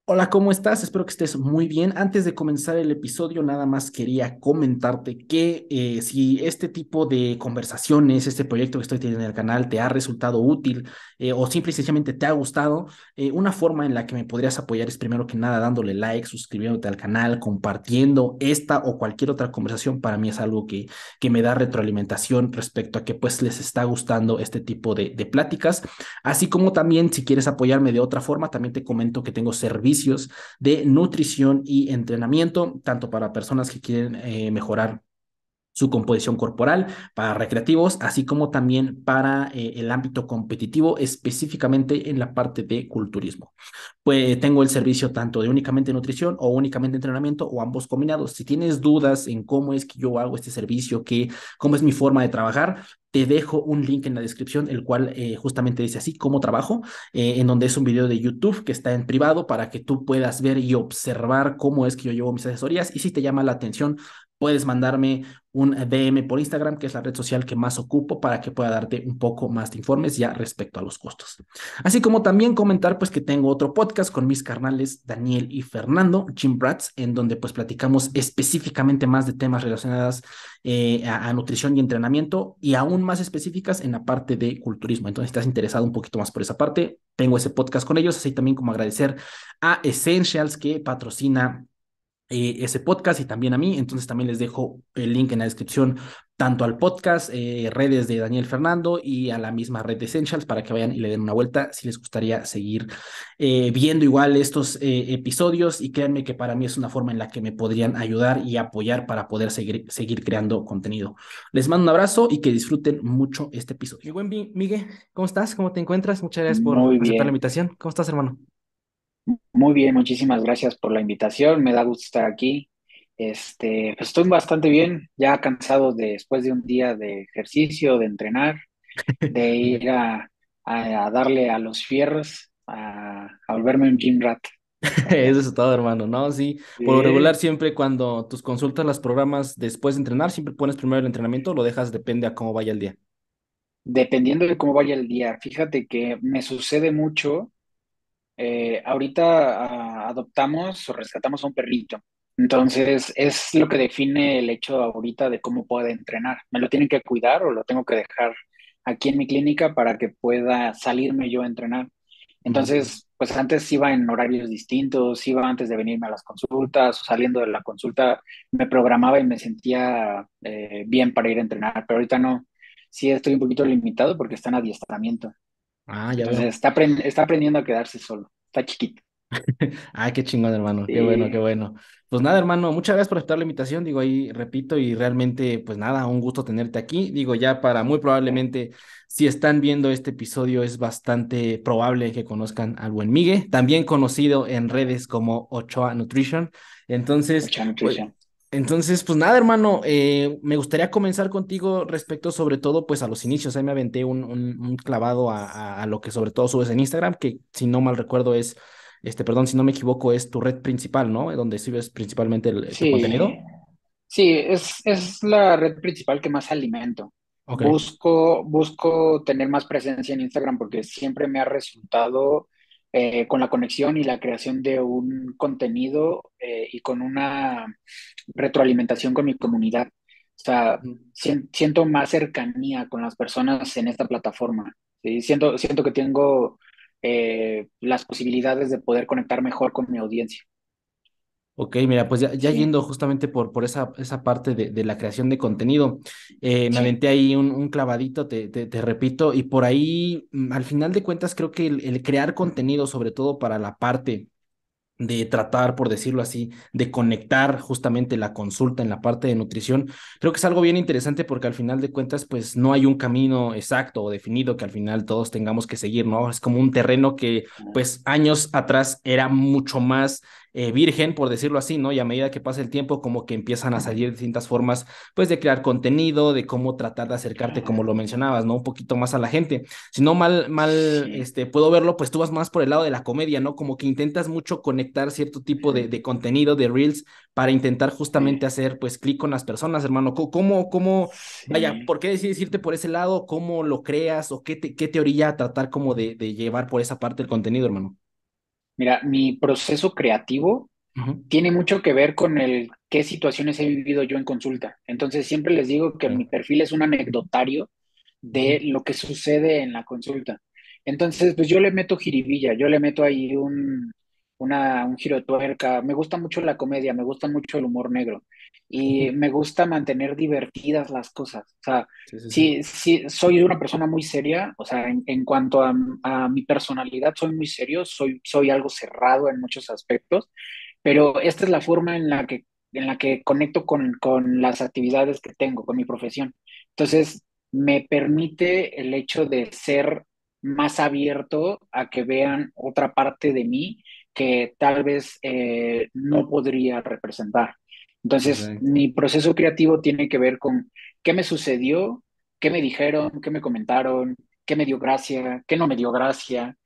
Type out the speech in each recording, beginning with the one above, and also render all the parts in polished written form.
Hola, ¿cómo estás? Espero que estés muy bien. Antes de comenzar el episodio, nada más quería comentarte que si este tipo de conversaciones, este proyecto que estoy teniendo en el canal te ha resultado útil o simple y sencillamente te ha gustado, una forma en la que me podrías apoyar es primero que nada dándole like, suscribiéndote al canal, compartiendo esta o cualquier otra conversación. Para mí es algo que me da retroalimentación respecto a que pues les está gustando este tipo de pláticas. Así como también si quieres apoyarme de otra forma, también te comento que tengo servicios de nutrición y entrenamiento, tanto para personas que quieren mejorar su composición corporal, para recreativos, así como también para el ámbito competitivo, específicamente en la parte de culturismo. Pues tengo el servicio tanto de únicamente nutrición o únicamente entrenamiento o ambos combinados. Si tienes dudas en cómo es que yo hago este servicio, cómo es mi forma de trabajar, te dejo un link en la descripción, el cual justamente dice así, cómo trabajo, en donde es un video de YouTube que está en privado para que tú puedas ver y observar cómo es que yo llevo mis asesorías. Y si te llama la atención, puedes mandarme un DM por Instagram, que es la red social que más ocupo, para que pueda darte un poco más de informes ya respecto a los costos. Así como también comentar pues que tengo otro podcast con mis carnales Daniel y Fernando, Gym Brats, en donde pues platicamos específicamente más de temas relacionados a nutrición y entrenamiento y aún más específicas en la parte de culturismo. Entonces, si estás interesado un poquito más por esa parte, tengo ese podcast con ellos, así también como agradecer a Essentials que patrocina ese podcast y también a mí. Entonces también les dejo el link en la descripción tanto al podcast, redes de Daniel Fernando y a la misma red de Essentials para que vayan y le den una vuelta si les gustaría seguir viendo igual estos episodios y créanme que para mí es una forma en la que me podrían ayudar y apoyar para poder seguir creando contenido. Les mando un abrazo y que disfruten mucho este episodio. Mi buen Miguel, ¿cómo estás? ¿Cómo te encuentras? Muchas gracias por Muy aceptar la bien, invitación. ¿Cómo estás, hermano? muy bien, muchísimas gracias por la invitación, me da gusto estar aquí. Pues estoy bastante bien, ya cansado después de un día de ejercicio, de entrenar, de ir a darle a los fierros, a volverme un gym rat. Eso es todo, hermano, ¿no? Sí, por lo regular, Sí, siempre cuando tus consultas las programas después de entrenar, siempre pones primero el entrenamiento, lo dejas, depende a cómo vaya el día. dependiendo de cómo vaya el día, fíjate que me sucede mucho. Ahorita adoptamos o rescatamos a un perrito. Entonces, es lo que define el hecho ahorita de cómo puede entrenar. ¿Me lo tienen que cuidar o lo tengo que dejar aquí en mi clínica para que pueda salirme yo a entrenar? Mm. Entonces, pues antes iba en horarios distintos, iba antes de venirme a las consultas o saliendo de la consulta, me programaba y me sentía bien para ir a entrenar, pero ahorita no. Sí estoy un poquito limitado porque está en adiestramiento. Ah, ya Entonces veo. está aprendiendo a quedarse solo. Está chiquito. Ah, qué chingón, hermano. Qué bueno, qué Sí, bueno. Pues nada, hermano, muchas gracias por aceptar la invitación. Digo, ahí repito, y realmente, pues nada, un gusto tenerte aquí. Digo, ya para muy probablemente, si están viendo este episodio, es bastante probable que conozcan al buen Migue, también conocido en redes como Ochoa Nutrition. Entonces, mucha pues, nutrición. pues nada, hermano, me gustaría comenzar contigo respecto sobre todo, pues a los inicios. Ahí me aventé un clavado a lo que sobre todo subes en Instagram, que si no mal recuerdo es perdón, si no me equivoco, es tu red principal, ¿no? Donde subes principalmente tu Sí, contenido. sí, es la red principal que más alimento. Ok. Busco tener más presencia en Instagram porque siempre me ha resultado con la conexión y la creación de un contenido y con una retroalimentación con mi comunidad. O sea, Mm. siento más cercanía con las personas en esta plataforma. ¿Sí? Siento que tengo las posibilidades de poder conectar mejor con mi audiencia. Ok, mira, pues ya Sí, yendo justamente por esa parte de la creación de contenido, me sí. aventé ahí un clavadito, te repito, y por ahí, al final de cuentas, creo que el crear contenido, sobre todo para la parte de tratar, por decirlo así, de conectar justamente la consulta en la parte de nutrición. Creo que es algo bien interesante porque al final de cuentas, pues no hay un camino exacto o definido que al final todos tengamos que seguir, ¿no? Es como un terreno que, pues, años atrás era mucho más virgen, por decirlo así, ¿no? Y a medida que pasa el tiempo, como que empiezan a salir distintas formas, pues, de crear contenido, de cómo tratar de acercarte, como lo mencionabas, ¿no? Un poquito más a la gente. Si no Sí, puedo verlo, pues tú vas más por el lado de la comedia, ¿no? Como que intentas mucho conectar cierto tipo de contenido, de reels, para intentar justamente sí, hacer, pues, clic con las personas, hermano. Vaya, sí. ¿por qué decides irte por ese lado? ¿Cómo lo creas? ¿O qué te orilla a tratar como de llevar por esa parte del contenido, hermano? Mira, mi proceso creativo Ujú. tiene mucho que ver con el qué situaciones he vivido yo en consulta. Entonces, siempre les digo que mi Ok. perfil es un anecdotario de Ujú. lo que sucede en la consulta. Entonces, pues yo le meto jiribilla, yo le meto ahí un giro de tuerca. Me gusta mucho la comedia, me gusta mucho el humor negro y me gusta mantener divertidas las cosas. O sea, Sí, sí, sí. sí, sí, soy una persona muy seria, o sea, en cuanto a mi personalidad, soy muy serio, soy algo cerrado en muchos aspectos, pero esta es la forma en la que conecto con las actividades que tengo, con mi profesión. Entonces, me permite el hecho de ser más abierto a que vean otra parte de mí que tal vez no podría representar. Entonces, Perfecto. mi proceso creativo tiene que ver con qué me sucedió, qué me dijeron, qué me comentaron, qué me dio gracia, qué no me dio gracia.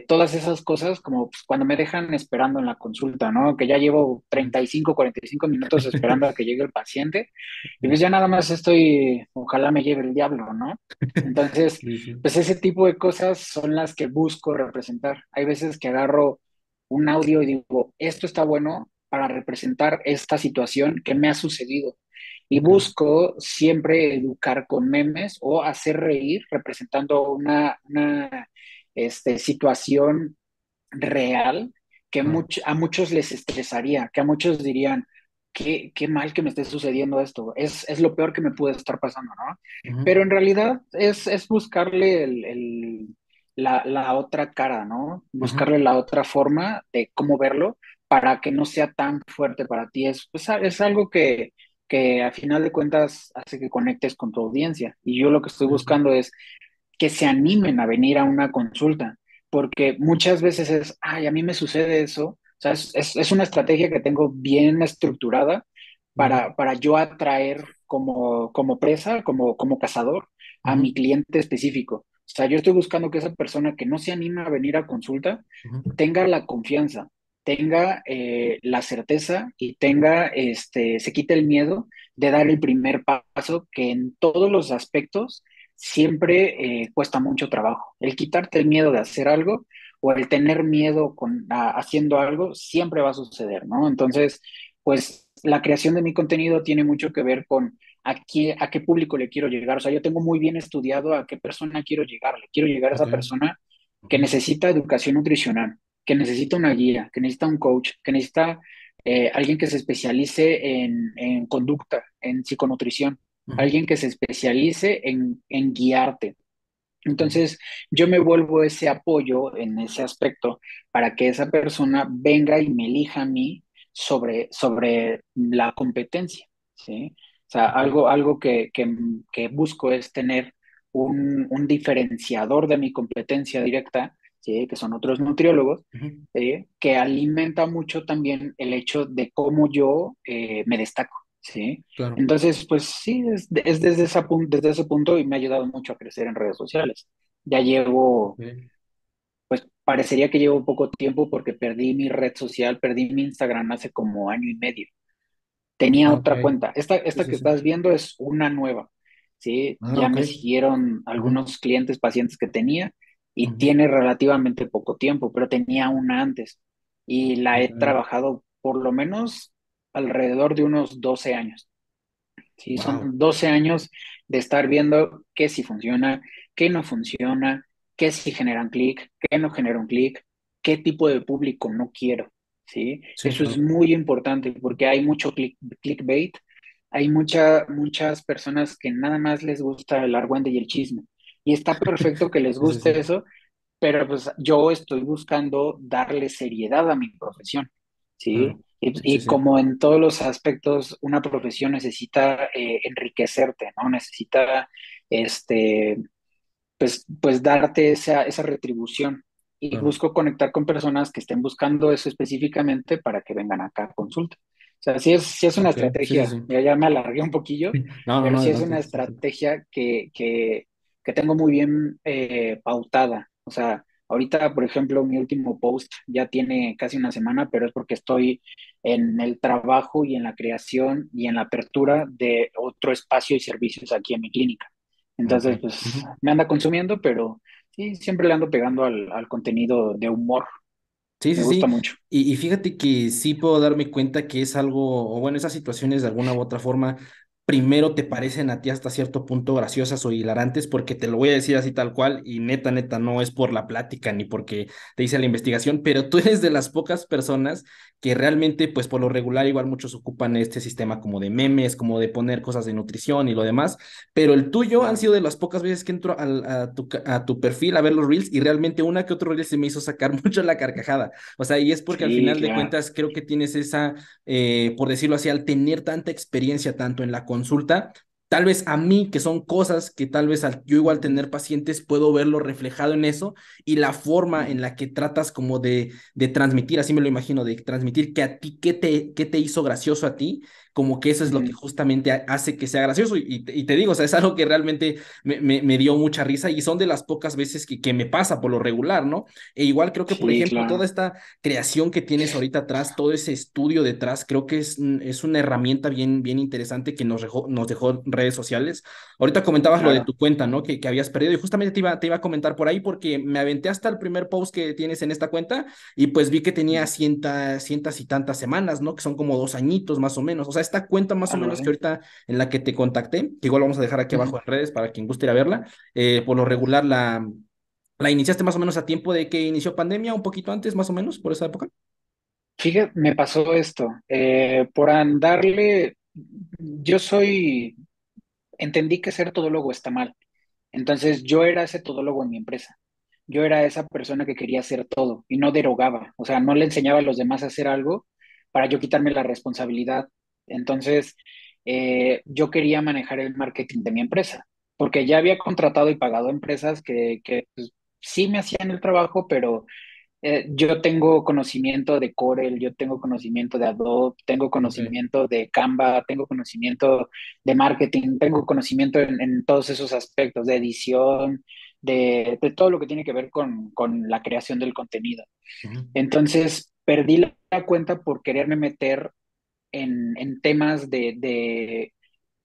Todas esas cosas como pues, cuando me dejan esperando en la consulta, ¿no? Que ya llevo 35, 45 minutos esperando a que llegue el paciente y pues ya nada más estoy, ojalá me lleve el diablo, ¿no? Entonces, Sí, sí. pues ese tipo de cosas son las que busco representar. Hay veces que agarro un audio y digo, esto está bueno para representar esta situación que me ha sucedido. Y Ok. busco siempre educar con memes o hacer reír representando una situación real que Claro. a muchos les estresaría, que a muchos dirían, qué mal que me esté sucediendo esto, es lo peor que me puede estar pasando, ¿no? Ujú. Pero en realidad es buscarle la otra cara, ¿no? Ujú. Buscarle la otra forma de cómo verlo para que no sea tan fuerte para ti. Es algo que a final de cuentas hace que conectes con tu audiencia. Y yo lo que estoy Sí, sí. buscando es que se animen a venir a una consulta, porque muchas veces es, ay, a mí me sucede eso. O sea, es una estrategia que tengo bien estructurada Ujú. para yo atraer como presa, como cazador, a Ujú. mi cliente específico. O sea, yo estoy buscando que esa persona que no se anima a venir a consulta Ujú. tenga la confianza, tenga la certeza y se quite el miedo de dar el primer paso que en todos los aspectos siempre cuesta mucho trabajo. El quitarte el miedo de hacer algo o el tener miedo haciendo algo siempre va a suceder, ¿no? Entonces, pues la creación de mi contenido tiene mucho que ver con a qué público le quiero llegar. O sea, yo tengo muy bien estudiado a qué persona quiero llegar. Le quiero llegar a Ok. esa persona que Ujú. necesita educación nutricional, que necesita una guía, que necesita un coach, que necesita alguien que se especialice en conducta, en psiconutrición, Ujú. alguien que se especialice en guiarte. Ok. Entonces, yo me vuelvo ese apoyo en ese aspecto para que esa persona venga y me elija a mí sobre la competencia, ¿sí? O sea, Ok. algo que busco es tener un diferenciador de mi competencia directa, ¿sí? Que son otros nutriólogos, Ujú. ¿sí? Que alimenta mucho también el hecho de cómo yo me destaco, ¿sí? Claro. Entonces, pues sí, es desde ese punto y me ha ayudado mucho a crecer en redes sociales. Ya llevo, Ok. pues parecería que llevo poco tiempo porque perdí mi red social, perdí mi Instagram hace como año y medio. Tenía Ah, ok. otra cuenta. Sí, Esta sí, que sí. estás viendo es una nueva, ¿sí? Ah, Ya ok. me siguieron Ujú. algunos clientes, pacientes que tenía y Ujú. tiene relativamente poco tiempo, pero tenía una antes y la he Ok. trabajado por lo menos alrededor de unos 12 años. Sí, Wow. son 12 años de estar viendo qué sí funciona, qué no funciona, qué sí generan clic, qué no generan clic, qué tipo de público no quiero, ¿sí? Sí, Eso es claro. muy importante porque hay mucho clickbait, hay muchas personas que nada más les gusta el argüende y el chisme. Y está perfecto que les Sí, sí, guste sí. eso, pero pues yo estoy buscando darle seriedad a mi profesión, ¿sí? Claro. Sí, Y sí. como en todos los aspectos, una profesión necesita enriquecerte, ¿no? Necesita, este, pues darte esa retribución. Y Claro. busco conectar con personas que estén buscando eso específicamente para que vengan acá a consulta. O sea, sí es una Ok. Sí, sí, estrategia, sí. ya me alargué un poquillo, No, no, pero no, sí es una adelante. Sí, sí. estrategia que tengo muy bien pautada. O sea, ahorita, por ejemplo, mi último post ya tiene casi una semana, pero es porque estoy en el trabajo y en la creación y en la apertura de otro espacio y servicios aquí en mi clínica. Ok. Entonces, pues Ujú. me anda consumiendo, pero sí, siempre le ando pegando al contenido de humor. Sí, Me sí, gusta sí. mucho. Y fíjate que sí puedo darme cuenta que es algo, o bueno, esas situaciones de alguna u otra forma, primero te parecen a ti hasta cierto punto graciosas o hilarantes, porque te lo voy a decir así tal cual, y neta, neta, no es por la plática ni porque te hice la investigación, pero tú eres de las pocas personas que realmente, pues por lo regular, igual muchos ocupan este sistema como de memes, como de poner cosas de nutrición y lo demás, pero el tuyo han sido de las pocas veces que entro a tu perfil a ver los reels y realmente una que otro reel se me hizo sacar mucho la carcajada. O sea, y es porque al Sí, final de claro. cuentas creo que tienes esa, por decirlo así, al tener tanta experiencia tanto en la consulta, tal vez a mí, que son cosas que tal vez yo igual Ujú, tener pacientes, puedo verlo reflejado en eso y la forma en ujú, la que tratas como de transmitir, así me lo imagino, de transmitir que a ti, qué te hizo gracioso a ti, como que eso es lo que ujú. justamente hace que sea gracioso. Y te digo, o sea, es algo que realmente me dio mucha risa y son de las pocas veces que me pasa por lo regular, ¿no? E igual creo que, por Sí, ejemplo, toda claro. esta creación que tienes ahorita atrás, todo ese estudio detrás, creo que es una herramienta bien, bien interesante que nos dejó redes sociales. Ahorita comentabas lo de Claro. tu cuenta, ¿no? Que habías perdido y justamente te iba a comentar por ahí porque me aventé hasta el primer post que tienes en esta cuenta y pues vi que tenía Ujú. cientas y tantas semanas, ¿no? Que son como 2 añitos más o menos. O sea, esta cuenta más o Algo menos que así. ahorita en la que te contacté, que igual vamos a dejar aquí Ujú. abajo en redes para quien guste ir a verla, por lo regular la iniciaste más o menos a tiempo de que inició pandemia, un poquito antes, más o menos, por esa época. Fíjate, me pasó esto. Por andarle, yo soy, entendí que ser todólogo está mal. Entonces yo era ese todólogo en mi empresa. Yo era esa persona que quería hacer todo y no derogaba. O sea, no le enseñaba a los demás a hacer algo para yo quitarme la responsabilidad. Entonces, yo quería manejar el marketing de mi empresa, porque ya había contratado y pagado empresas que pues, sí me hacían el trabajo, pero yo tengo conocimiento de Corel, yo tengo conocimiento de Adobe, tengo Ok. conocimiento de Canva, tengo conocimiento de marketing, tengo conocimiento en todos esos aspectos de edición, de todo lo que tiene que ver con la creación del contenido. Ujú. Entonces, perdí la cuenta por quererme meter en temas de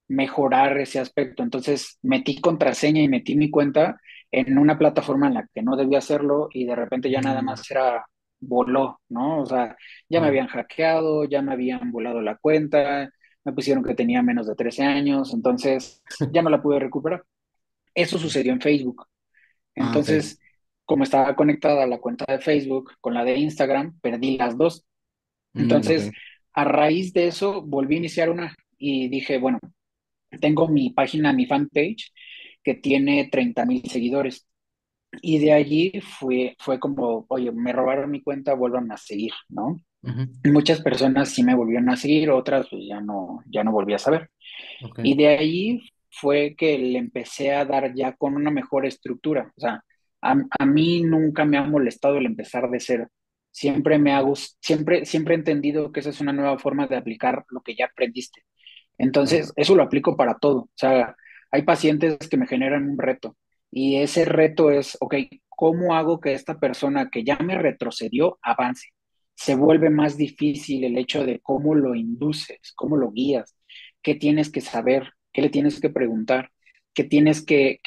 mejorar ese aspecto. Entonces metí contraseña y metí mi cuenta en una plataforma en la que no debía hacerlo y de repente ya nada Mm, más era voló, ¿no? O sea, ya me ya. habían hackeado, ya me habían volado la cuenta, me pusieron que tenía menos de 13 años, entonces ya no la pude recuperar. Eso sucedió en Facebook. Ah, ok. Entonces, como estaba conectada la cuenta de Facebook con la de Instagram, perdí las dos. Ok. Entonces, a raíz de eso, volví a iniciar una y dije, bueno, tengo mi página, mi fanpage, que tiene 30,000 seguidores. Y de allí fue como, oye, me robaron mi cuenta, vuelvan a seguir, ¿no? Ujú. Y muchas personas sí me volvieron a seguir, otras pues ya no volví a saber. Ok. Y de allí fue que le empecé a dar ya con una mejor estructura. O sea, a mí nunca me ha molestado el empezar de cero. Siempre he entendido que esa es una nueva forma de aplicar lo que ya aprendiste. Claro. Entonces, eso lo aplico para todo. O sea, hay pacientes que me generan un reto y ese reto es, ok, ¿cómo hago que esta persona que ya me retrocedió avance? Se vuelve más difícil el hecho de cómo lo induces, cómo lo guías, qué tienes que saber, qué le tienes que preguntar, qué tienes que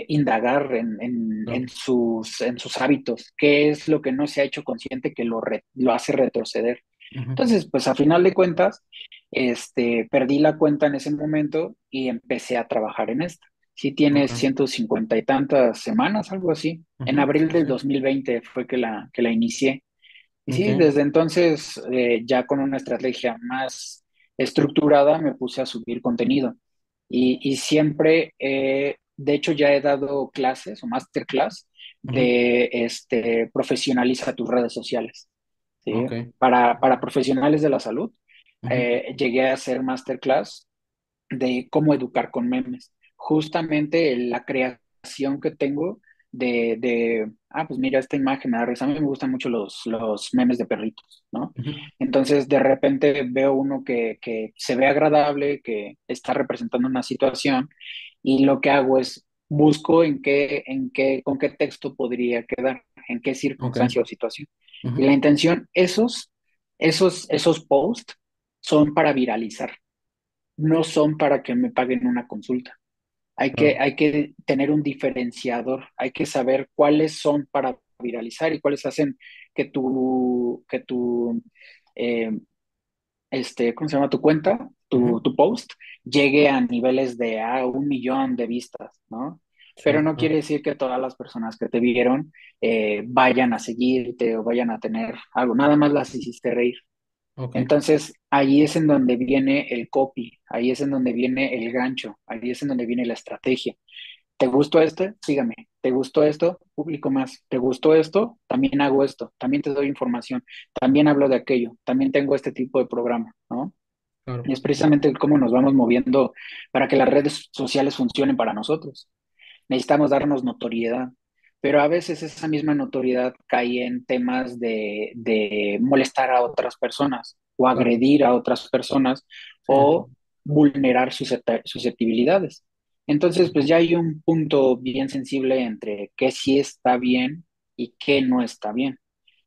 indagar Claro. en sus hábitos, qué es lo que no se ha hecho consciente que lo hace retroceder. Ujú. Entonces, pues a final de cuentas, perdí la cuenta en ese momento y empecé a trabajar en esta. Sí tiene Ok. 150 y tantas semanas, algo así. En Ujú. abril Sí, del sí. 2020 fue que la inicié. Y Ok. sí, desde entonces, ya con una estrategia más estructurada, me puse a subir contenido. Y siempre, de hecho, ya he dado clases o masterclass Ujú. de profesionaliza tus redes sociales. ¿Sí? Ok. Para profesionales de la salud, Ujú. llegué a hacer masterclass de cómo educar con memes. Justamente la creación que tengo pues mira, esta imagen me da risa. A mí me gustan mucho los memes de perritos, ¿no? Ujú. Entonces, de repente veo uno que se ve agradable, que está representando una situación, y lo que hago es busco con qué texto podría quedar, en qué Ok. circunstancia o situación. Y Ujú. la intención, esos posts son para viralizar, no son para que me paguen una consulta. Hay que, Claro. hay que tener un diferenciador, hay que saber cuáles son para viralizar y cuáles hacen que tu eh, ¿cómo se llama? Tu cuenta, tu, Ujú. tu post, llegue a niveles de 1 millón de vistas, ¿no? Pero Sí, no quiere decir que todas las personas que te vieron vayan a seguirte o vayan a tener algo, nada más las hiciste reír. ok, Entonces, ahí es en donde viene el copy, ahí es en donde viene el gancho, ahí es en donde viene la estrategia. ¿Te gustó esto? Sígame. ¿Te gustó esto? Publico más. ¿Te gustó esto? También hago esto. También te doy información. También hablo de aquello. También tengo este tipo de programa, ¿no? claro. Y es precisamente cómo nos vamos moviendo para que las redes sociales funcionen para nosotros. Necesitamos darnos notoriedad, pero a veces esa misma notoriedad cae en temas de molestar a otras personas o Claro, agredir a otras personas sí, o vulnerar susceptibilidades. Entonces, pues ya hay un punto bien sensible entre qué sí está bien y qué no está bien.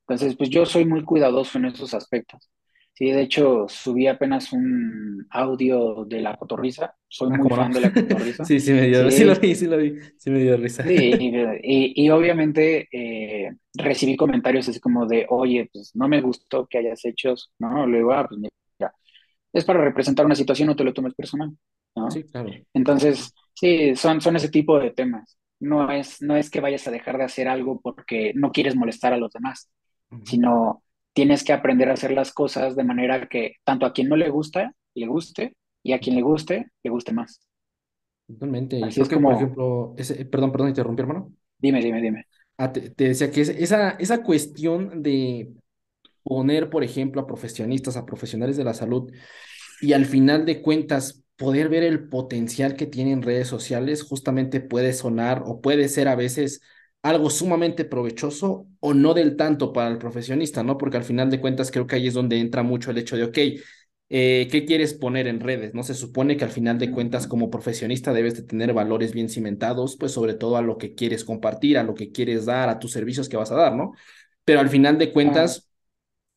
Entonces, pues yo soy muy cuidadoso en esos aspectos. Sí, de hecho, subí apenas un audio de La Cotorrisa. Soy ah, muy cómo no. fan de La Cotorrisa. Sí, sí me dio, sí lo Sí, vi, sí lo vi, sí me dio risa. sí, y obviamente recibí comentarios así como de, oye, pues no me gustó que hayas hecho, eso", ¿no? Luego, pues mira, es para representar una situación, no te lo tomes personal, ¿no? Sí, claro. Entonces, sí, son ese tipo de temas. No es que vayas a dejar de hacer algo porque no quieres molestar a los demás, Ujú. sino tienes que aprender a hacer las cosas de manera que tanto a quien no le gusta, le guste, y a quien le guste más. Totalmente. Y Así creo es que, por como, ejemplo, perdón, interrumpí, hermano. dime. Ah, te decía que esa cuestión de poner, por ejemplo, a profesionistas, a profesionales de la salud y al final de cuentas poder ver el potencial que tienen redes sociales, justamente puede sonar o puede ser a veces algo sumamente provechoso o no del tanto para el profesionista, ¿no? Porque al final de cuentas creo que ahí es donde entra mucho el hecho de, ok, ¿qué quieres poner en redes? ¿No? Se supone que al final de cuentas como profesionista debes de tener valores bien cimentados, pues sobre todo a lo que quieres compartir, a lo que quieres dar, a tus servicios que vas a dar, ¿no? Pero al final de Ah, cuentas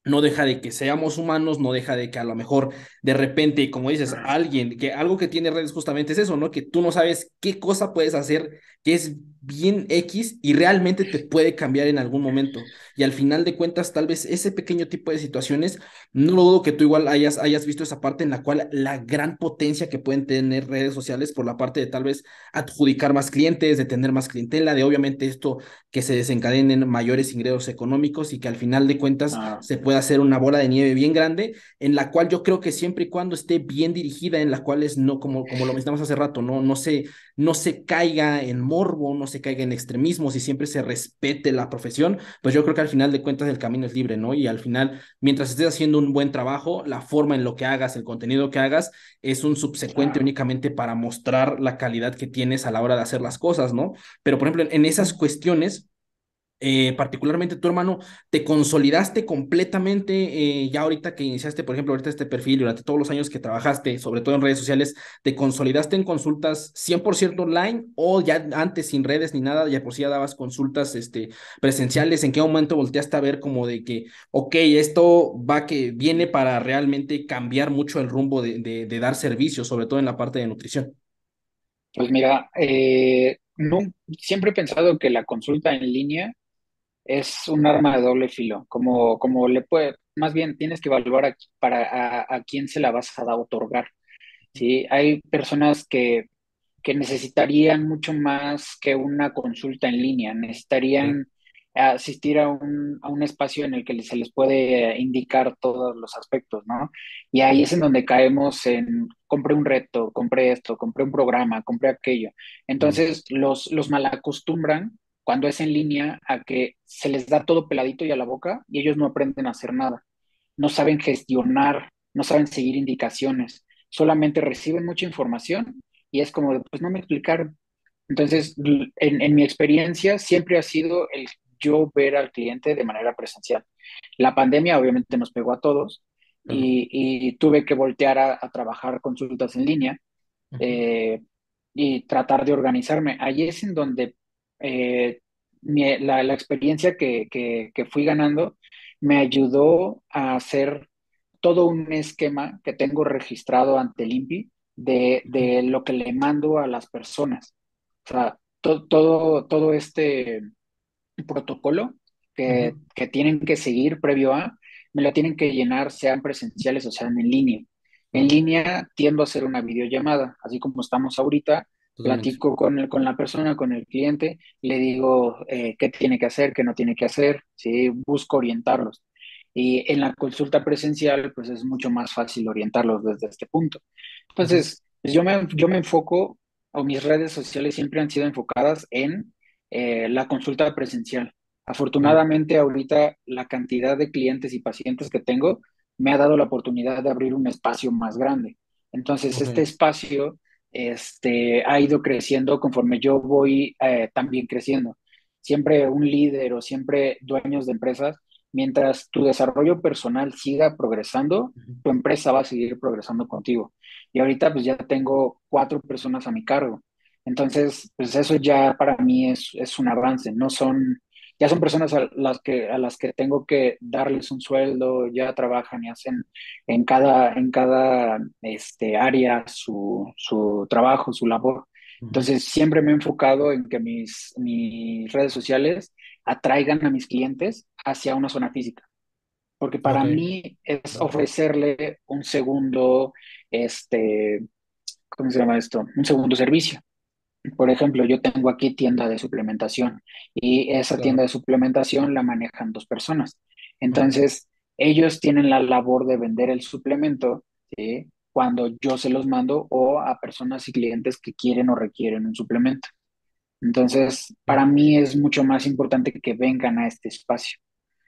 no deja de que seamos humanos, no deja de que a lo mejor de repente, como dices, alguien, que algo que tiene redes justamente es eso, ¿no? Que tú no sabes qué cosa puedes hacer que es bien X y realmente te puede cambiar en algún momento. Y al final de cuentas, tal vez ese pequeño tipo de situaciones, no lo dudo que tú igual hayas visto esa parte en la cual la gran potencia que pueden tener redes sociales por la parte de tal vez adjudicar más clientes, de tener más clientela, de obviamente esto que se desencadenen mayores ingresos económicos y que al final de cuentas ah, se pueda hacer una bola de nieve bien grande, en la cual yo creo que siempre y cuando esté bien dirigida, en la cual es no, como lo mencionamos hace rato, no se caiga en morbo, no se caiga en extremismos y siempre se respete la profesión, pues yo creo que al final de cuentas el camino es libre, ¿no? Y al final, mientras estés haciendo un buen trabajo, la forma en lo que hagas, el contenido que hagas, es un subsecuente claro. únicamente para mostrar la calidad que tienes a la hora de hacer las cosas, ¿no? Pero, por ejemplo, en esas cuestiones, particularmente tu hermano, te consolidaste completamente, ya ahorita que iniciaste, por ejemplo, ahorita este perfil, durante todos los años que trabajaste, sobre todo en redes sociales, ¿te consolidaste en consultas 100% online o ya antes sin redes ni nada, ya por sí ya dabas consultas presenciales? ¿En qué momento volteaste a ver como de que, ok, esto va que viene para realmente cambiar mucho el rumbo de dar servicios, sobre todo en la parte de nutrición? Pues mira, no, siempre he pensado que la consulta en línea es un arma de doble filo, como le puede, más bien tienes que evaluar a quién se la vas a otorgar, ¿sí? Hay personas que necesitarían mucho más que una consulta en línea, Claro. necesitarían asistir a un espacio en el que se les puede indicar todos los aspectos, ¿no? Y ahí es en donde caemos en, compré un reto, compré esto, compré un programa, compré aquello. Claro. Entonces los malacostumbran cuando es en línea a que se les da todo peladito y a la boca y ellos no aprenden a hacer nada, no saben gestionar, no saben seguir indicaciones, solamente reciben mucha información y es como, de, pues no me explicaron. Entonces, en mi experiencia siempre ha sido el yo ver al cliente de manera presencial. La pandemia obviamente nos pegó a todos Claro. y tuve que voltear a trabajar consultas en línea Ujú. eh, y tratar de organizarme. Allí es en donde eh, la experiencia que fui ganando me ayudó a hacer todo un esquema que tengo registrado ante el INPI de lo que le mando a las personas. O sea, todo este protocolo Ujú. que tienen que seguir previo a, me lo tienen que llenar, sean presenciales o sean en línea. En Claro, línea tiendo a hacer una videollamada, así como estamos ahorita, totalmente. platico con la persona, con el cliente, le digo qué tiene que hacer, qué no tiene que hacer, ¿sí? Busco orientarlos. Y en la consulta presencial, pues es mucho más fácil orientarlos desde este punto. Ujú. Entonces, pues yo me enfoco, o mis redes sociales siempre han sido enfocadas en la consulta presencial. Claro, Afortunadamente, ahorita la cantidad de clientes y pacientes que tengo me ha dado la oportunidad de abrir un espacio más grande. Entonces, ok, este espacio ha ido creciendo conforme yo voy también creciendo. Siempre un líder o siempre dueños de empresas, mientras tu desarrollo personal siga progresando, ujú, tu empresa va a seguir progresando contigo. Y ahorita pues ya tengo 4 personas a mi cargo. Entonces, pues eso ya para mí es un avance. No son, ya son personas a las que tengo que darles un sueldo, ya trabajan y hacen en cada área su trabajo, su labor. ujú, Entonces, siempre me he enfocado en que mis redes sociales atraigan a mis clientes hacia una zona física, porque para ok, mí es ofrecerle un segundo, este, ¿cómo se llama esto? Un segundo servicio. Por ejemplo, yo tengo aquí tienda de suplementación y esa tienda claro, de suplementación la manejan 2 personas. ujú, Entonces, ellos tienen la labor de vender el suplemento, ¿sí? Cuando yo se los mando o a personas y clientes que quieren o requieren un suplemento. Entonces, para ujú. mí es mucho más importante que vengan a este espacio,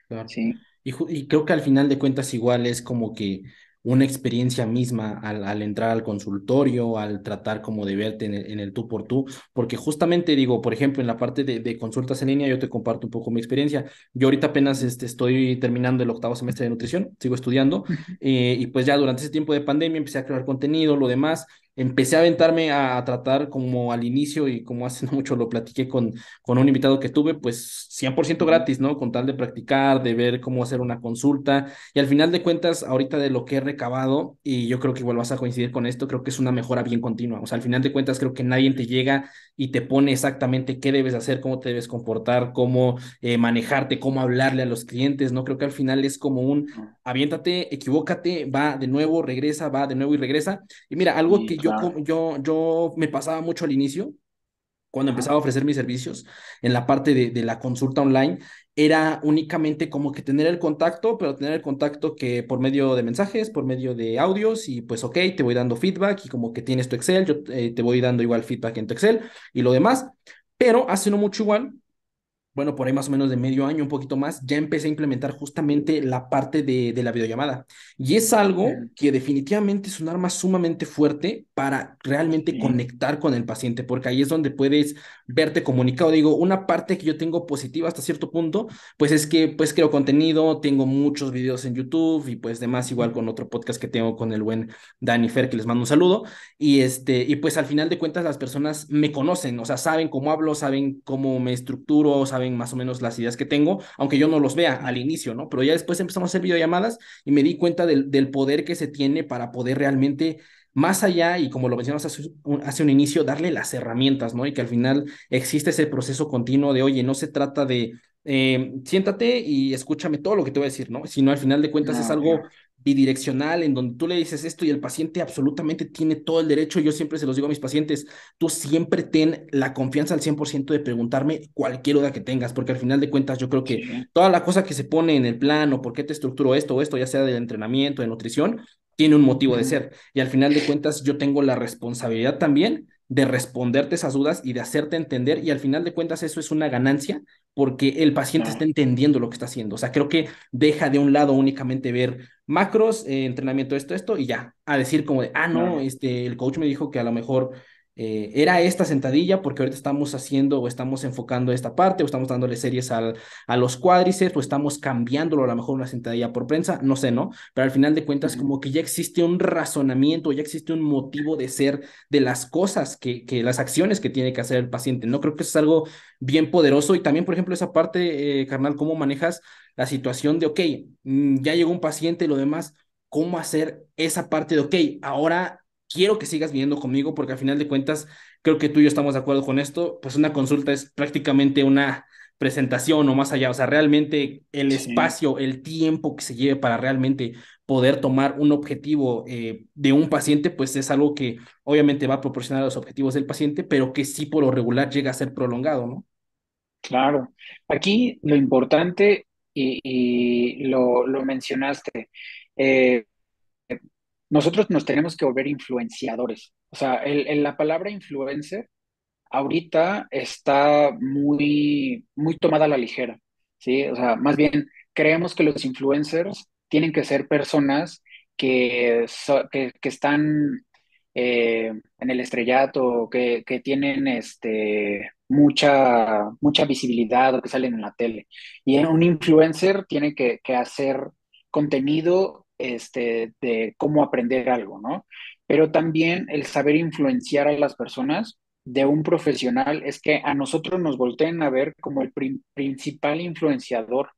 Claro. ¿sí? Y creo que al final de cuentas igual es como que una experiencia misma al entrar al consultorio, al tratar como de verte en el tú por tú, porque justamente digo, por ejemplo, en la parte de consultas en línea, yo te comparto un poco mi experiencia. Yo ahorita apenas estoy terminando el octavo semestre de nutrición, sigo estudiando, y pues ya durante ese tiempo de pandemia empecé a crear contenido, lo demás. Empecé a aventarme a tratar como al inicio y como hace no mucho lo platiqué con un invitado que tuve, pues 100% gratis, ¿no? Con tal de practicar, de ver cómo hacer una consulta. Y al final de cuentas, ahorita de lo que he recabado, y yo creo que igual vas a coincidir con esto, creo que es una mejora bien continua. O sea, al final de cuentas, creo que nadie te llega y te pone exactamente qué debes hacer, cómo te debes comportar, cómo manejarte, cómo hablarle a los clientes, ¿no? Creo que al final es como un aviéntate, equivócate, va de nuevo, regresa, va de nuevo y regresa. Y mira, algo Y que yo, claro, yo me pasaba mucho al inicio, cuando ajá, empezaba a ofrecer mis servicios en la parte de la consulta online, era únicamente como que tener el contacto, pero tener el contacto que por medio de mensajes, por medio de audios, y pues ok, te voy dando feedback y como que tienes tu Excel, yo te voy dando igual feedback en tu Excel y lo demás, pero hace no mucho igual, bueno, por ahí más o menos de medio año, un poquito más, ya empecé a implementar justamente la parte de la videollamada. Y es algo ujú, que definitivamente es un arma sumamente fuerte para realmente sí, conectar con el paciente, porque ahí es donde puedes verte comunicado. Digo, una parte que yo tengo positiva hasta cierto punto, pues es que pues creo contenido, tengo muchos videos en YouTube y pues demás, igual con otro podcast que tengo con el buen Dani Fer, que les mando un saludo. Y pues al final de cuentas las personas me conocen, o sea, saben cómo hablo, saben cómo me estructuro, saben más o menos las ideas que tengo, aunque yo no los vea al inicio, ¿no? Pero ya después empezamos a hacer videollamadas y me di cuenta del poder que se tiene para poder realmente, más allá, y como lo mencionamos hace un inicio, darle las herramientas, ¿no? Y que al final existe ese proceso continuo de, oye, no se trata de siéntate y escúchame todo lo que te voy a decir, ¿no? Sino al final de cuentas es no, algo claro, bidireccional en donde tú le dices esto y el paciente absolutamente tiene todo el derecho. Yo siempre se los digo a mis pacientes, tú siempre ten la confianza al 100% de preguntarme cualquier duda que tengas, porque al final de cuentas yo creo que sí, toda la cosa que se pone en el plan o por qué te estructuro esto o esto, ya sea del entrenamiento, de nutrición, tiene un motivo de ujú, ser. Y al final de cuentas yo tengo la responsabilidad también de responderte esas dudas y de hacerte entender y al final de cuentas eso es una ganancia porque el paciente está claro, entendiendo lo que está haciendo. O sea, creo que deja de un lado únicamente ver macros, entrenamiento, esto, y ya, a decir como de, ah, no, claro, el coach me dijo que a lo mejor era esta sentadilla porque ahorita estamos haciendo o estamos enfocando esta parte o estamos dándole series a los cuádriceps o estamos cambiándolo a lo mejor una sentadilla por prensa, no sé, ¿no? Pero al final de cuentas ujú, como que ya existe un razonamiento, ya existe un motivo de ser de las cosas que las acciones que tiene que hacer el paciente, ¿no? Creo que eso es algo bien poderoso y también, por ejemplo, esa parte, carnal, cómo manejas la situación de, ok, ya llegó un paciente y lo demás, cómo hacer esa parte de, ok, ahora quiero que sigas viniendo conmigo porque al final de cuentas, creo que tú y yo estamos de acuerdo con esto, pues una consulta es prácticamente una presentación o más allá, o sea, realmente el Sí, espacio, el tiempo que se lleve para realmente poder tomar un objetivo de un paciente, pues es algo que obviamente va a proporcionar los objetivos del paciente, pero que sí por lo regular llega a ser prolongado, ¿no? claro. Aquí lo importante, y lo mencionaste, eh, nosotros nos tenemos que volver influenciadores. O sea, la palabra influencer ahorita está muy tomada a la ligera, ¿sí? O sea, más bien creemos que los influencers tienen que ser personas que están en el estrellato, que tienen mucha visibilidad o que salen en la tele. Y un influencer tiene que hacer contenido de cómo aprender algo, ¿no? Pero también el saber influenciar a las personas de un profesional es que a nosotros nos volteen a ver como el principal influenciador,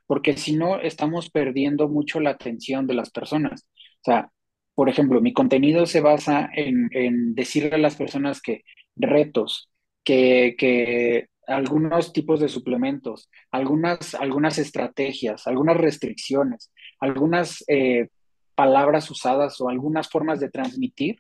porque si no, estamos perdiendo mucho la atención de las personas. O sea, por ejemplo, mi contenido se basa en decirle a las personas que retos, que algunos tipos de suplementos, algunas estrategias, algunas restricciones, algunas palabras usadas o algunas formas de transmitir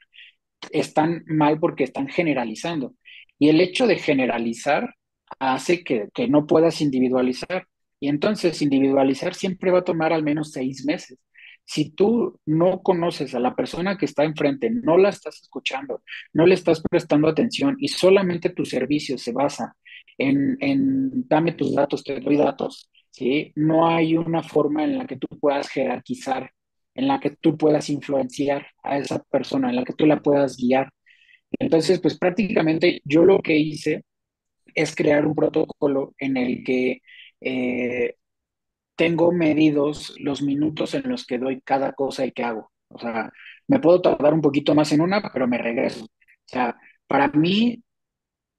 están mal porque están generalizando. Y el hecho de generalizar hace que no puedas individualizar. Y entonces individualizar siempre va a tomar al menos 6 meses. Si tú no conoces a la persona que está enfrente, no la estás escuchando, no le estás prestando atención y solamente tu servicio se basa en dame tus datos, te doy datos, ¿sí? No hay una forma en la que tú puedas jerarquizar, en la que tú puedas influenciar a esa persona, en la que tú la puedas guiar. Entonces, pues prácticamente yo lo que hice es crear un protocolo en el que eh, tengo medidos los minutos en los que doy cada cosa y que hago. O sea, me puedo tardar un poquito más en una, pero me regreso. O sea, para mí,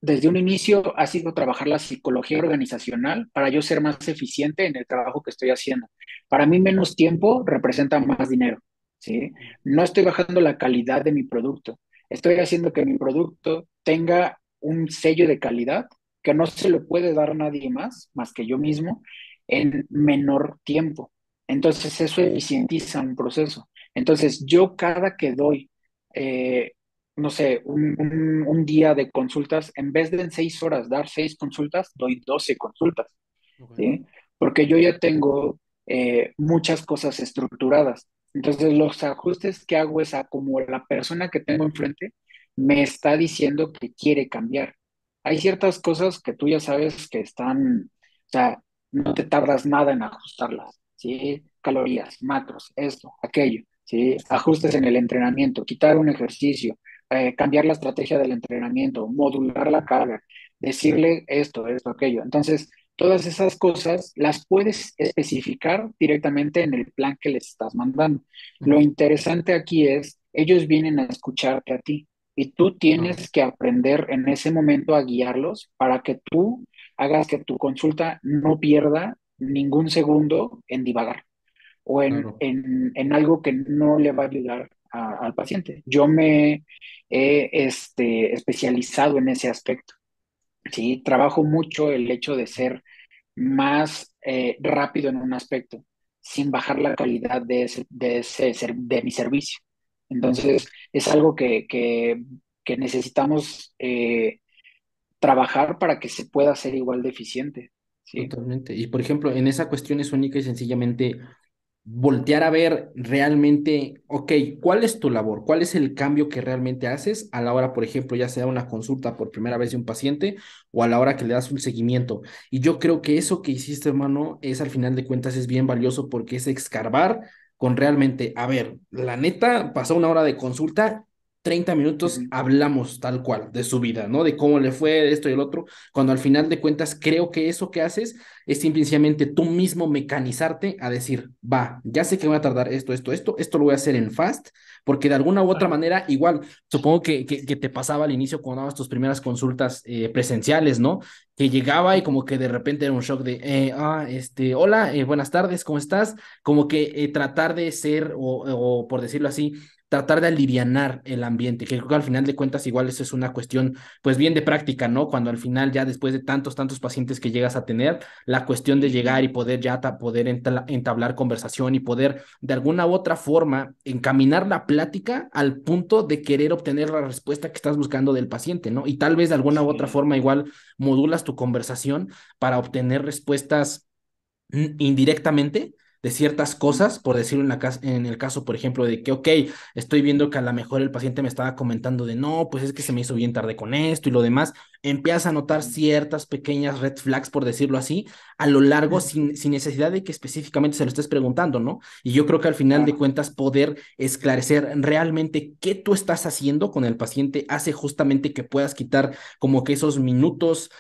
desde un inicio ha sido trabajar la psicología organizacional para yo ser más eficiente en el trabajo que estoy haciendo. Para mí menos tiempo representa más dinero, ¿sí? No estoy bajando la calidad de mi producto, estoy haciendo que mi producto tenga un sello de calidad que no se lo puede dar nadie más que yo mismo, en menor tiempo. Entonces eso eficientiza un proceso. Entonces yo cada que doy eh, no sé, un día de consultas, en vez de en 6 horas dar 6 consultas, doy 12 consultas, Okay. ¿sí? Porque yo ya tengo muchas cosas estructuradas. Entonces, los ajustes que hago es a como la persona que tengo enfrente me está diciendo que quiere cambiar. Hay ciertas cosas que tú ya sabes que están, o sea, no te tardas nada en ajustarlas, ¿sí? Calorías, macros, esto, aquello, ¿sí? Ajustes en el entrenamiento, quitar un ejercicio, cambiar la estrategia del entrenamiento, modular la carga, decirle esto, aquello. Entonces, todas esas cosas las puedes especificar directamente en el plan que les estás mandando. Lo Ujú. interesante aquí es, ellos vienen a escucharte a ti y tú Claro, tienes que aprender en ese momento a guiarlos para que tú hagas que tu consulta no pierda ningún segundo en divagar o claro. en algo que no le va a ayudar al paciente. Yo me he especializado en ese aspecto. Sí, trabajo mucho el hecho de ser más rápido en un aspecto, sin bajar la calidad de mi servicio. Ujú. Entonces, es algo que necesitamos trabajar para que se pueda ser igual de eficiente. ¿Sí? Totalmente. Y por ejemplo, en esa cuestión es única y sencillamente voltear a ver realmente, ok, ¿cuál es tu labor? ¿Cuál es el cambio que realmente haces a la hora, por ejemplo, ya sea una consulta por primera vez de un paciente o a la hora que le das un seguimiento? Y yo creo que eso que hiciste, hermano, es al final de cuentas es bien valioso porque es escarbar con realmente, a ver, la neta, pasó una hora de consulta. 30 minutos Ujú. hablamos tal cual de su vida, ¿no? De cómo le fue, de esto y el otro, cuando al final de cuentas creo que eso que haces es simplemente tú mismo mecanizarte a decir, va, ya sé que voy a tardar esto lo voy a hacer en fast, porque de alguna u otra manera, igual, supongo que te pasaba al inicio cuando dabas tus primeras consultas presenciales, ¿no? Que llegaba y como que de repente era un shock de, hola, buenas tardes, ¿cómo estás? Como que tratar de ser, o por decirlo así, tratar de alivianar el ambiente, que creo que al final de cuentas igual eso es una cuestión pues bien de práctica, ¿no? Cuando al final ya después de tantos pacientes que llegas a tener, la cuestión de llegar y poder ya poder entablar conversación y poder de alguna u otra forma encaminar la plática al punto de querer obtener la respuesta que estás buscando del paciente, ¿no? Y tal vez de alguna u otra Sí, forma igual modulas tu conversación para obtener respuestas indirectamente de ciertas cosas, por decirlo en el caso, por ejemplo, de que, ok, estoy viendo que a lo mejor el paciente me estaba comentando de, no, pues es que se me hizo bien tarde con esto y lo demás, empiezas a notar ciertas pequeñas red flags, por decirlo así, a lo largo, sin necesidad de que específicamente se lo estés preguntando, ¿no? Y yo creo que al final de claro, cuentas, poder esclarecer realmente qué tú estás haciendo con el paciente hace justamente que puedas quitar como que esos minutos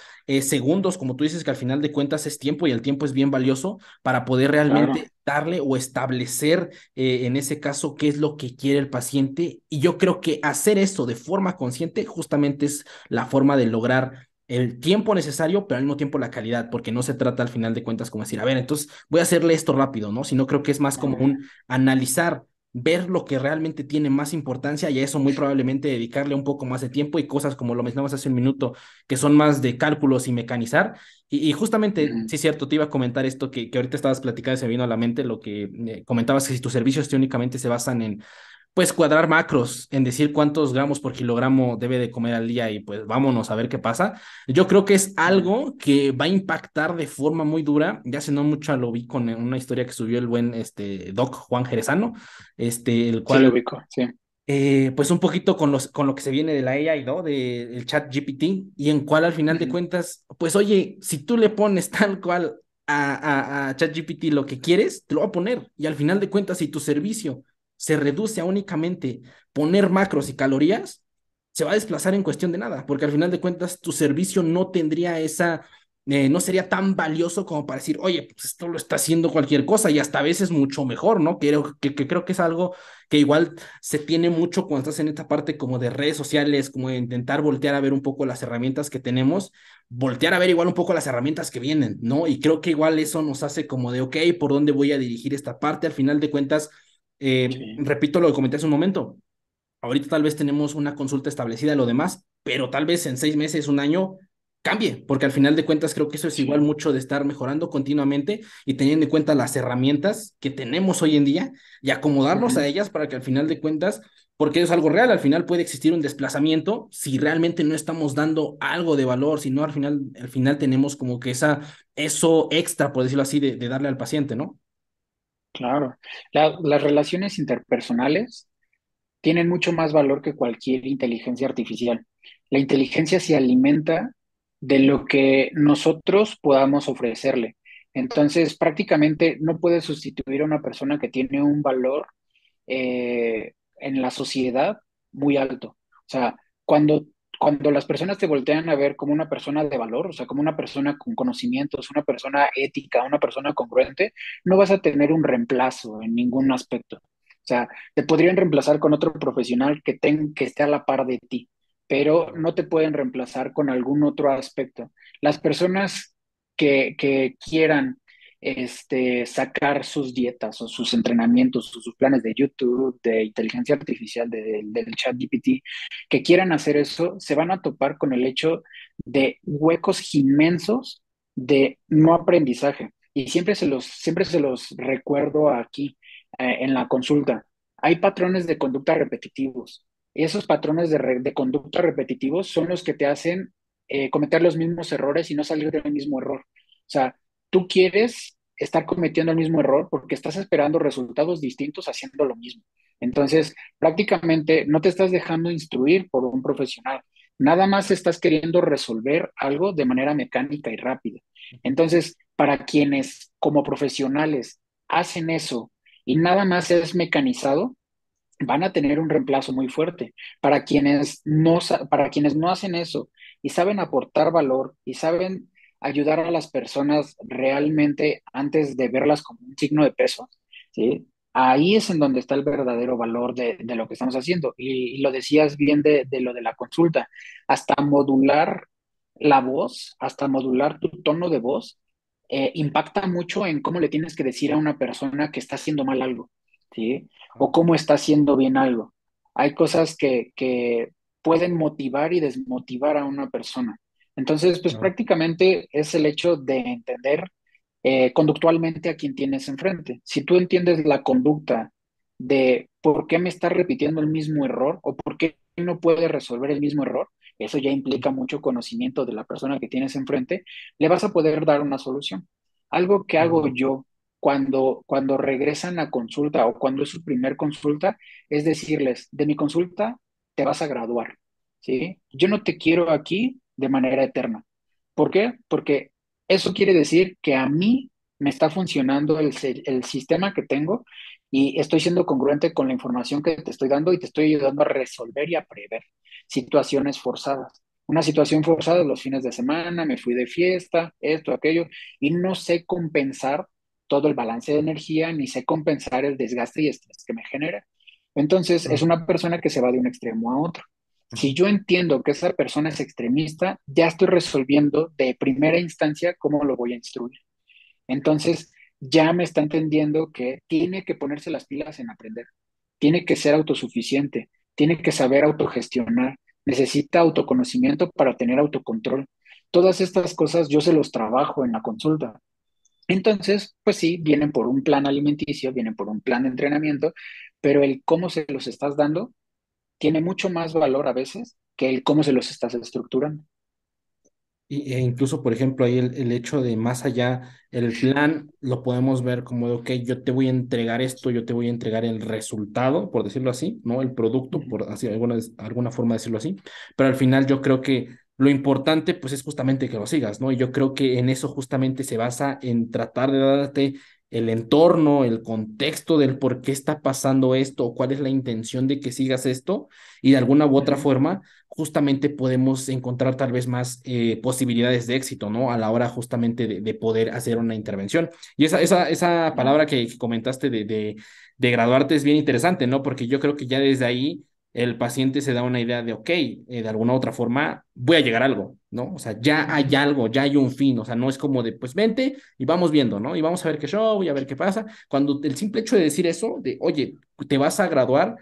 segundos, como tú dices, que al final de cuentas es tiempo y el tiempo es bien valioso para poder claro. realmente darle o establecer en ese caso qué es lo que quiere el paciente. Y yo creo que hacer eso de forma consciente justamente es la forma de lograr el tiempo necesario, pero al mismo tiempo la calidad, porque no se trata al final de cuentas como decir, a ver, entonces voy a hacerle esto rápido, ¿no? Sino creo que es más como un analizar, ver lo que realmente tiene más importancia y a eso muy probablemente dedicarle un poco más de tiempo y cosas como lo mencionamos hace un minuto, que son más de cálculos y mecanizar. Y justamente, Ujú. sí es cierto, te iba a comentar esto que ahorita estabas platicando y se me vino a la mente, lo que comentabas, que si tus servicios únicamente se basan en, pues, cuadrar macros, en decir cuántos gramos por kilogramo debe de comer al día y pues vámonos a ver qué pasa. Yo creo que es algo que va a impactar de forma muy dura. Ya hace no mucho lo vi con una historia que subió el buen Doc Juan Jerezano, el Sí, lo cual ubico, sí. pues un poquito con lo que se viene de la AI, ¿no? Del chat GPT, y en cual al final de Ujú. cuentas, pues oye, si tú le pones tal cual a ChatGPT lo que quieres, te lo va a poner. Y al final de cuentas, si tu servicio se reduce a únicamente poner macros y calorías, se va a desplazar en cuestión de nada, porque al final de cuentas tu servicio no tendría no sería tan valioso como para decir, oye, pues esto lo está haciendo cualquier cosa y hasta a veces mucho mejor, ¿no? Creo que es algo que igual se tiene mucho cuando estás en esta parte como de redes sociales, como de intentar voltear a ver un poco las herramientas que tenemos, voltear a ver igual un poco las herramientas que vienen, ¿no? Y creo que igual eso nos hace como de, ok, ¿por dónde voy a dirigir esta parte? Al final de cuentas, Sí, repito lo que comenté hace un momento, ahorita tal vez tenemos una consulta establecida y lo demás, pero tal vez en 6 meses, un año, cambie, porque al final de cuentas creo que eso es igual sí, mucho de estar mejorando continuamente y teniendo en cuenta las herramientas que tenemos hoy en día y acomodarnos a ujú, ellas para que al final de cuentas, porque es algo real, al final puede existir un desplazamiento si realmente no estamos dando algo de valor, si no al final tenemos como que eso extra, por decirlo así, de darle al paciente, ¿no? claro. Las relaciones interpersonales tienen mucho más valor que cualquier inteligencia artificial. La inteligencia se alimenta de lo que nosotros podamos ofrecerle. Entonces, prácticamente no puede sustituir a una persona que tiene un valor en la sociedad muy alto. O sea, cuando, cuando las personas te voltean a ver como una persona de valor, o sea, como una persona con conocimientos, una persona ética, una persona congruente, no vas a tener un reemplazo en ningún aspecto. O sea, te podrían reemplazar con otro profesional que esté a la par de ti, pero no te pueden reemplazar con algún otro aspecto. Las personas que quieran sacar sus dietas o sus entrenamientos o sus planes de YouTube, de inteligencia artificial, del chat GPT, que quieran hacer eso, se van a topar con el hecho de huecos inmensos de no aprendizaje. Y siempre se los recuerdo aquí, en la consulta. Hay patrones de conducta repetitivos. Y esos patrones de conducta repetitivos son los que te hacen cometer los mismos errores y no salir del mismo error. O sea, tú quieres estar cometiendo el mismo error porque estás esperando resultados distintos haciendo lo mismo. Entonces, prácticamente no te estás dejando instruir por un profesional, nada más estás queriendo resolver algo de manera mecánica y rápida. Entonces, para quienes como profesionales hacen eso y nada más es mecanizado, van a tener un reemplazo muy fuerte. Para quienes no hacen eso y saben aportar valor y saben ayudar a las personas realmente antes de verlas como un signo de peso, ¿sí? Ahí es en donde está el verdadero valor de lo que estamos haciendo. Y lo decías bien de lo de la consulta, hasta modular la voz, hasta modular tu tono de voz, impacta mucho en cómo le tienes que decir a una persona que está haciendo mal algo, ¿sí? O cómo está haciendo bien algo. hay cosas que pueden motivar y desmotivar a una persona. Entonces, pues Claro. prácticamente es el hecho de entender conductualmente a quien tienes enfrente. Si tú entiendes la conducta de por qué me está repitiendo el mismo error o por qué no puede resolver el mismo error, eso ya implica mucho conocimiento de la persona que tienes enfrente, le vas a poder dar una solución. Algo que hago Mm. yo cuando regresan a consulta o cuando es su primer consulta, es decirles, de mi consulta te vas a graduar, ¿sí? Yo no te quiero aquí de manera eterna. ¿Por qué? Porque eso quiere decir que a mí me está funcionando el sistema que tengo y estoy siendo congruente con la información que te estoy dando y te estoy ayudando a resolver y a prever situaciones forzadas. Una situación forzada los fines de semana, me fui de fiesta, esto, aquello, y no sé compensar todo el balance de energía, ni sé compensar el desgaste y estrés que me genera. Entonces, es Claro. una persona que se va de un extremo a otro. Si Ujú. yo entiendo que esa persona es extremista, ya estoy resolviendo de primera instancia cómo lo voy a instruir. Entonces, ya me está entendiendo que tiene que ponerse las pilas en aprender, tiene que ser autosuficiente, tiene que saber autogestionar, necesita autoconocimiento para tener autocontrol. Todas estas cosas yo se los trabajo en la consulta. Entonces, pues sí, vienen por un plan alimenticio, vienen por un plan de entrenamiento, pero el cómo se los estás dando tiene mucho más valor a veces que el cómo se los estás estructurando. E incluso, por ejemplo, ahí el hecho de más allá, el plan lo podemos ver como de, ok, yo te voy a entregar esto, yo te voy a entregar el resultado, por decirlo así, ¿no? El producto, Ujú. por así, alguna forma de decirlo así, pero al final yo creo que lo importante, pues, es justamente que lo sigas, ¿no? Y yo creo que en eso justamente se basa en tratar de darte el entorno, el contexto del por qué está pasando esto, o cuál es la intención de que sigas esto, y de alguna u otra Ujú. forma justamente podemos encontrar tal vez más posibilidades de éxito, ¿no? A la hora justamente de poder hacer una intervención. Y esa Claro. palabra que comentaste de graduarte es bien interesante, ¿no? Porque yo creo que ya desde ahí el paciente se da una idea de, ok, de alguna u otra forma voy a llegar a algo, ¿no? O sea, ya hay Ujú. algo, ya hay un fin, o sea, no es como de, pues vente y vamos viendo, ¿no? Y vamos a ver qué show y a ver qué pasa. Cuando el simple hecho de decir eso, de, oye, te vas a graduar,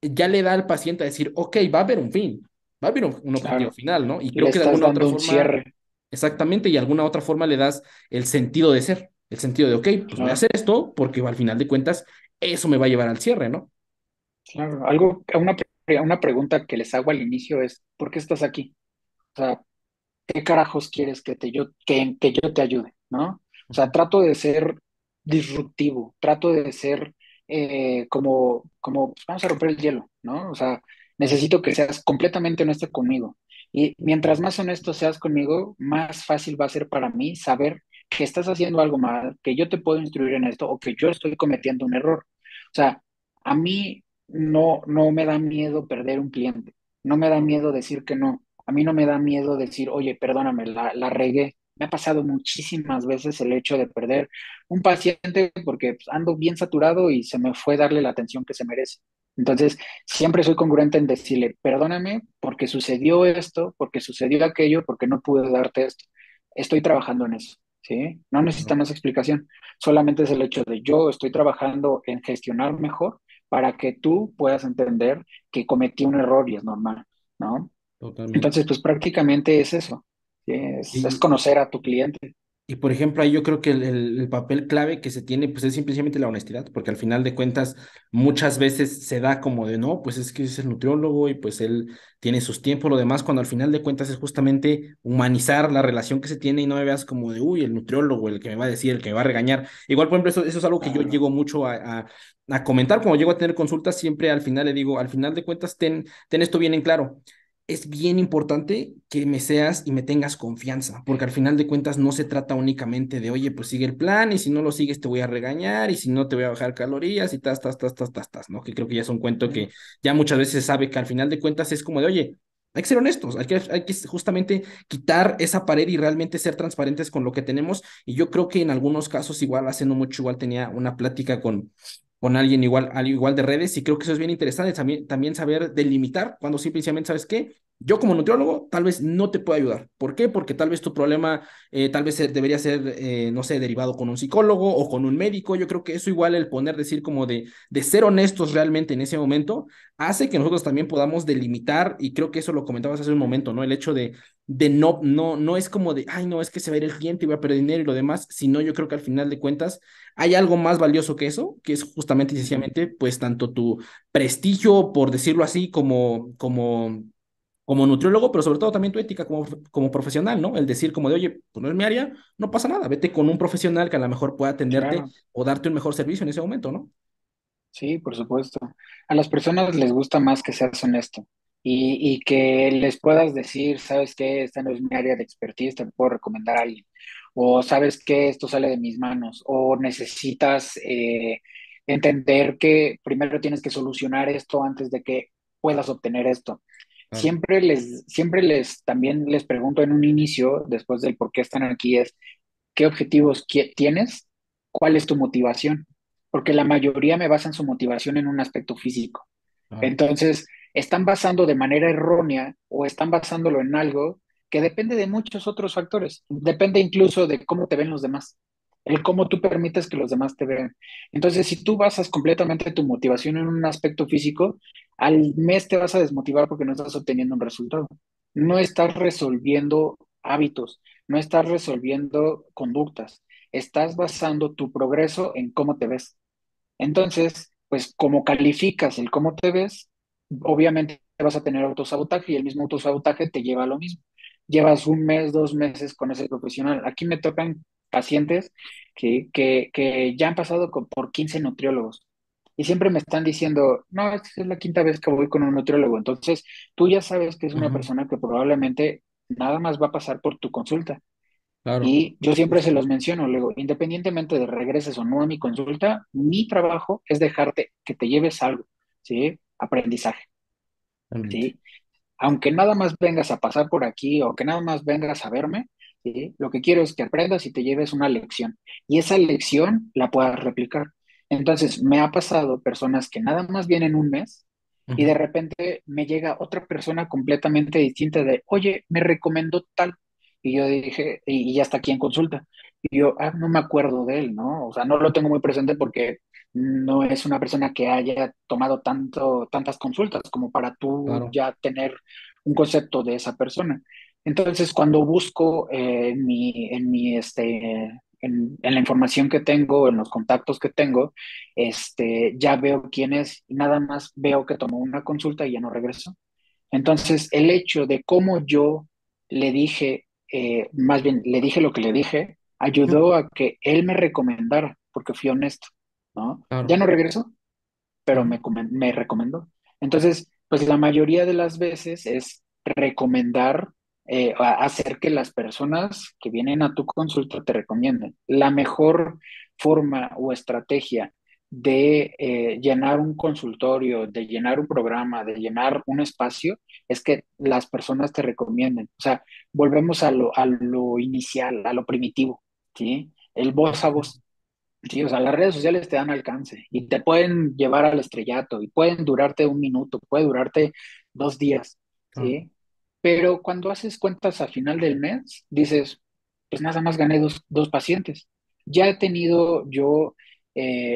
ya le da al paciente a decir, ok, va a haber un fin, va a haber un objetivo Claro. final, ¿no? Y Le creo que de estás alguna otra dando un forma, cierre. exactamente, y de alguna otra forma le das el sentido de ser, el sentido de, ok, pues voy a Claro. hacer esto porque al final de cuentas eso me va a llevar al cierre, ¿no? Claro. Una pregunta que les hago al inicio es, ¿por qué estás aquí? O sea, ¿qué carajos quieres que yo te ayude? ¿No? O sea, Ujú. trato de ser disruptivo, trato de ser pues, vamos a romper el hielo, ¿no? O sea, necesito que seas completamente honesto conmigo. Y mientras más honesto seas conmigo, más fácil va a ser para mí saber que estás haciendo algo mal, que yo te puedo instruir en esto o que yo estoy cometiendo un error. O sea, a mí no me da miedo perder un cliente, no me da miedo decir que no. A mí no me da miedo decir, oye, perdóname, la regué. Me ha pasado muchísimas veces el hecho de perder un paciente porque pues, ando bien saturado y se me fue darle la atención que se merece. Entonces, siempre soy congruente en decirle, perdóname porque sucedió esto, porque sucedió aquello, porque no pude darte esto. Estoy trabajando en eso, ¿sí? No necesita Claro. más explicación. Solamente es el hecho de yo estoy trabajando en gestionar mejor para que tú puedas entender que cometí un error y es normal, ¿no? Totalmente. Entonces, pues prácticamente es eso, ¿sí? Es Y, conocer a tu cliente. Y por ejemplo, ahí yo creo que el papel clave que se tiene, pues es simplemente la honestidad, porque al final de cuentas muchas veces se da como de, no, pues es que es el nutriólogo y pues él tiene sus tiempos, lo demás, cuando al final de cuentas es justamente humanizar la relación que se tiene y no me veas como de, uy, el nutriólogo, el que me va a decir, el que me va a regañar. Igual, por ejemplo, eso es algo que yo Claro. llego mucho a comentar, cuando llego a tener consultas, siempre al final le digo, al final de cuentas, ten esto bien en claro, es bien importante que me seas y me tengas confianza, porque al final de cuentas no se trata únicamente de, oye, pues sigue el plan y si no lo sigues te voy a regañar y si no te voy a bajar calorías y tas, ¿no? Que creo que ya es un cuento Ujú. que ya muchas veces se sabe que al final de cuentas es como de, oye, hay que ser honestos, hay que justamente quitar esa pared y realmente ser transparentes con lo que tenemos. Y yo creo que en algunos casos, igual hace no mucho, igual tenía una plática con alguien igual de redes y creo que eso es bien interesante, también saber delimitar cuando simplemente, ¿sabes qué? Yo como nutriólogo tal vez no te puedo ayudar. ¿Por qué? Porque tal vez tu problema tal vez debería ser, no sé, derivado con un psicólogo o con un médico. Yo creo que eso igual el poner, decir como de ser honestos realmente en ese momento, hace que nosotros también podamos delimitar, y creo que eso lo comentabas hace un momento, ¿no? El hecho de no es como de, ay, no, es que se va a ir el cliente y voy a perder dinero y lo demás, sino yo creo que al final de cuentas hay algo más valioso que eso, que es justamente y Ujú. sencillamente, pues tanto tu prestigio, por decirlo así, como nutriólogo, pero sobre todo también tu ética como profesional, ¿no? El decir como de, oye, pues no es mi área, no pasa nada, vete con un profesional que a lo mejor pueda atenderte Claro. o darte un mejor servicio en ese momento, ¿no? Sí, por supuesto. A las personas les gusta más que seas honesto y que les puedas decir, ¿sabes qué? Esta no es mi área de expertise, te puedo recomendar a alguien. O ¿sabes qué? Esto sale de mis manos. O necesitas entender que primero tienes que solucionar esto antes de que puedas obtener esto. Claro. Siempre les también les pregunto en un inicio, después del por qué están aquí, es ¿qué objetivos tienes? ¿Cuál es tu motivación? Porque la mayoría me basan su motivación en un aspecto físico. Claro, Entonces, están basando de manera errónea o están basándolo en algo que depende de muchos otros factores. Depende incluso de cómo te ven los demás, el cómo tú permites que los demás te vean. Entonces, si tú basas completamente tu motivación en un aspecto físico, al mes te vas a desmotivar porque no estás obteniendo un resultado. No estás resolviendo hábitos, no estás resolviendo conductas, estás basando tu progreso en cómo te ves. Entonces, pues como calificas el cómo te ves, obviamente vas a tener autosabotaje y el mismo autosabotaje te lleva a lo mismo. Llevas un mes, 2 meses con ese profesional. Aquí me tocan pacientes que ya han pasado por 15 nutriólogos y siempre me están diciendo, no, esta es la quinta vez que voy con un nutriólogo. Entonces, tú ya sabes que es una ujú, persona que probablemente nada más va a pasar por tu consulta. claro, Y yo siempre se los menciono, luego, independientemente de regreses o no a mi consulta, mi trabajo es dejarte que te lleves algo, ¿sí? Aprendizaje, realmente. ¿sí? Aunque nada más vengas a pasar por aquí o que nada más vengas a verme, ¿sí? Lo que quiero es que aprendas y te lleves una lección. Y esa lección la puedas replicar. Entonces, me ha pasado personas que nada más vienen un mes y Ujú, de repente me llega otra persona completamente distinta de, oye, me recomendó tal. Y yo dije, y ya está aquí en consulta. Y yo, no me acuerdo de él, ¿no? O sea, no lo tengo muy presente porque no es una persona que haya tomado tantas consultas como para tú claro, ya tener un concepto de esa persona. Entonces, cuando busco en la información que tengo, en los contactos que tengo, ya veo quién es y nada más veo que tomó una consulta y ya no regresó. Entonces, el hecho de cómo yo le dije, más bien le dije lo que le dije, ujú, ayudó a que él me recomendara, porque fui honesto, ¿no? Ya claro, no regresó, pero ujú, me recomendó. Entonces, pues la mayoría de las veces es recomendar, hacer que las personas que vienen a tu consulta te recomienden. La mejor forma o estrategia de llenar un consultorio, de llenar un programa, de llenar un espacio, es que las personas te recomienden. O sea, volvemos a lo inicial, a lo primitivo, ¿sí? El voz a voz. Sí, o sea, las redes sociales te dan alcance y te pueden llevar al estrellato y pueden durarte un minuto, puede durarte 2 días, claro, ¿sí? Pero cuando haces cuentas a final del mes, dices, pues nada más gané dos pacientes. Ya he tenido yo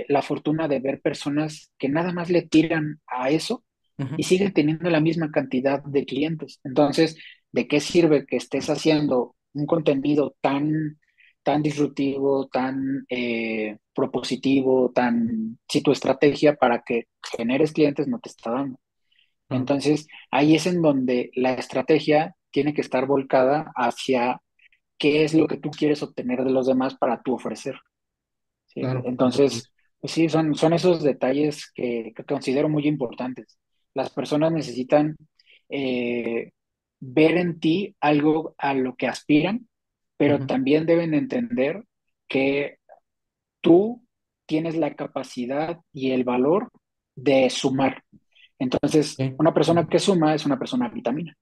la fortuna de ver personas que nada más le tiran a eso ujú, y siguen teniendo la misma cantidad de clientes. Entonces, ¿de qué sirve que estés haciendo un contenido tan disruptivo, tan propositivo, si tu estrategia para que generes clientes no te está dando? claro, Entonces, ahí es en donde la estrategia tiene que estar volcada hacia qué es lo que tú quieres obtener de los demás para tú ofrecer, ¿sí? claro, completamente. Entonces, pues sí, son esos detalles que considero muy importantes. Las personas necesitan eh, ver en ti algo a lo que aspiran, pero Ujú, también deben entender que tú tienes la capacidad y el valor de sumar. Entonces, ok, una persona ujú. que suma es una persona vitamina.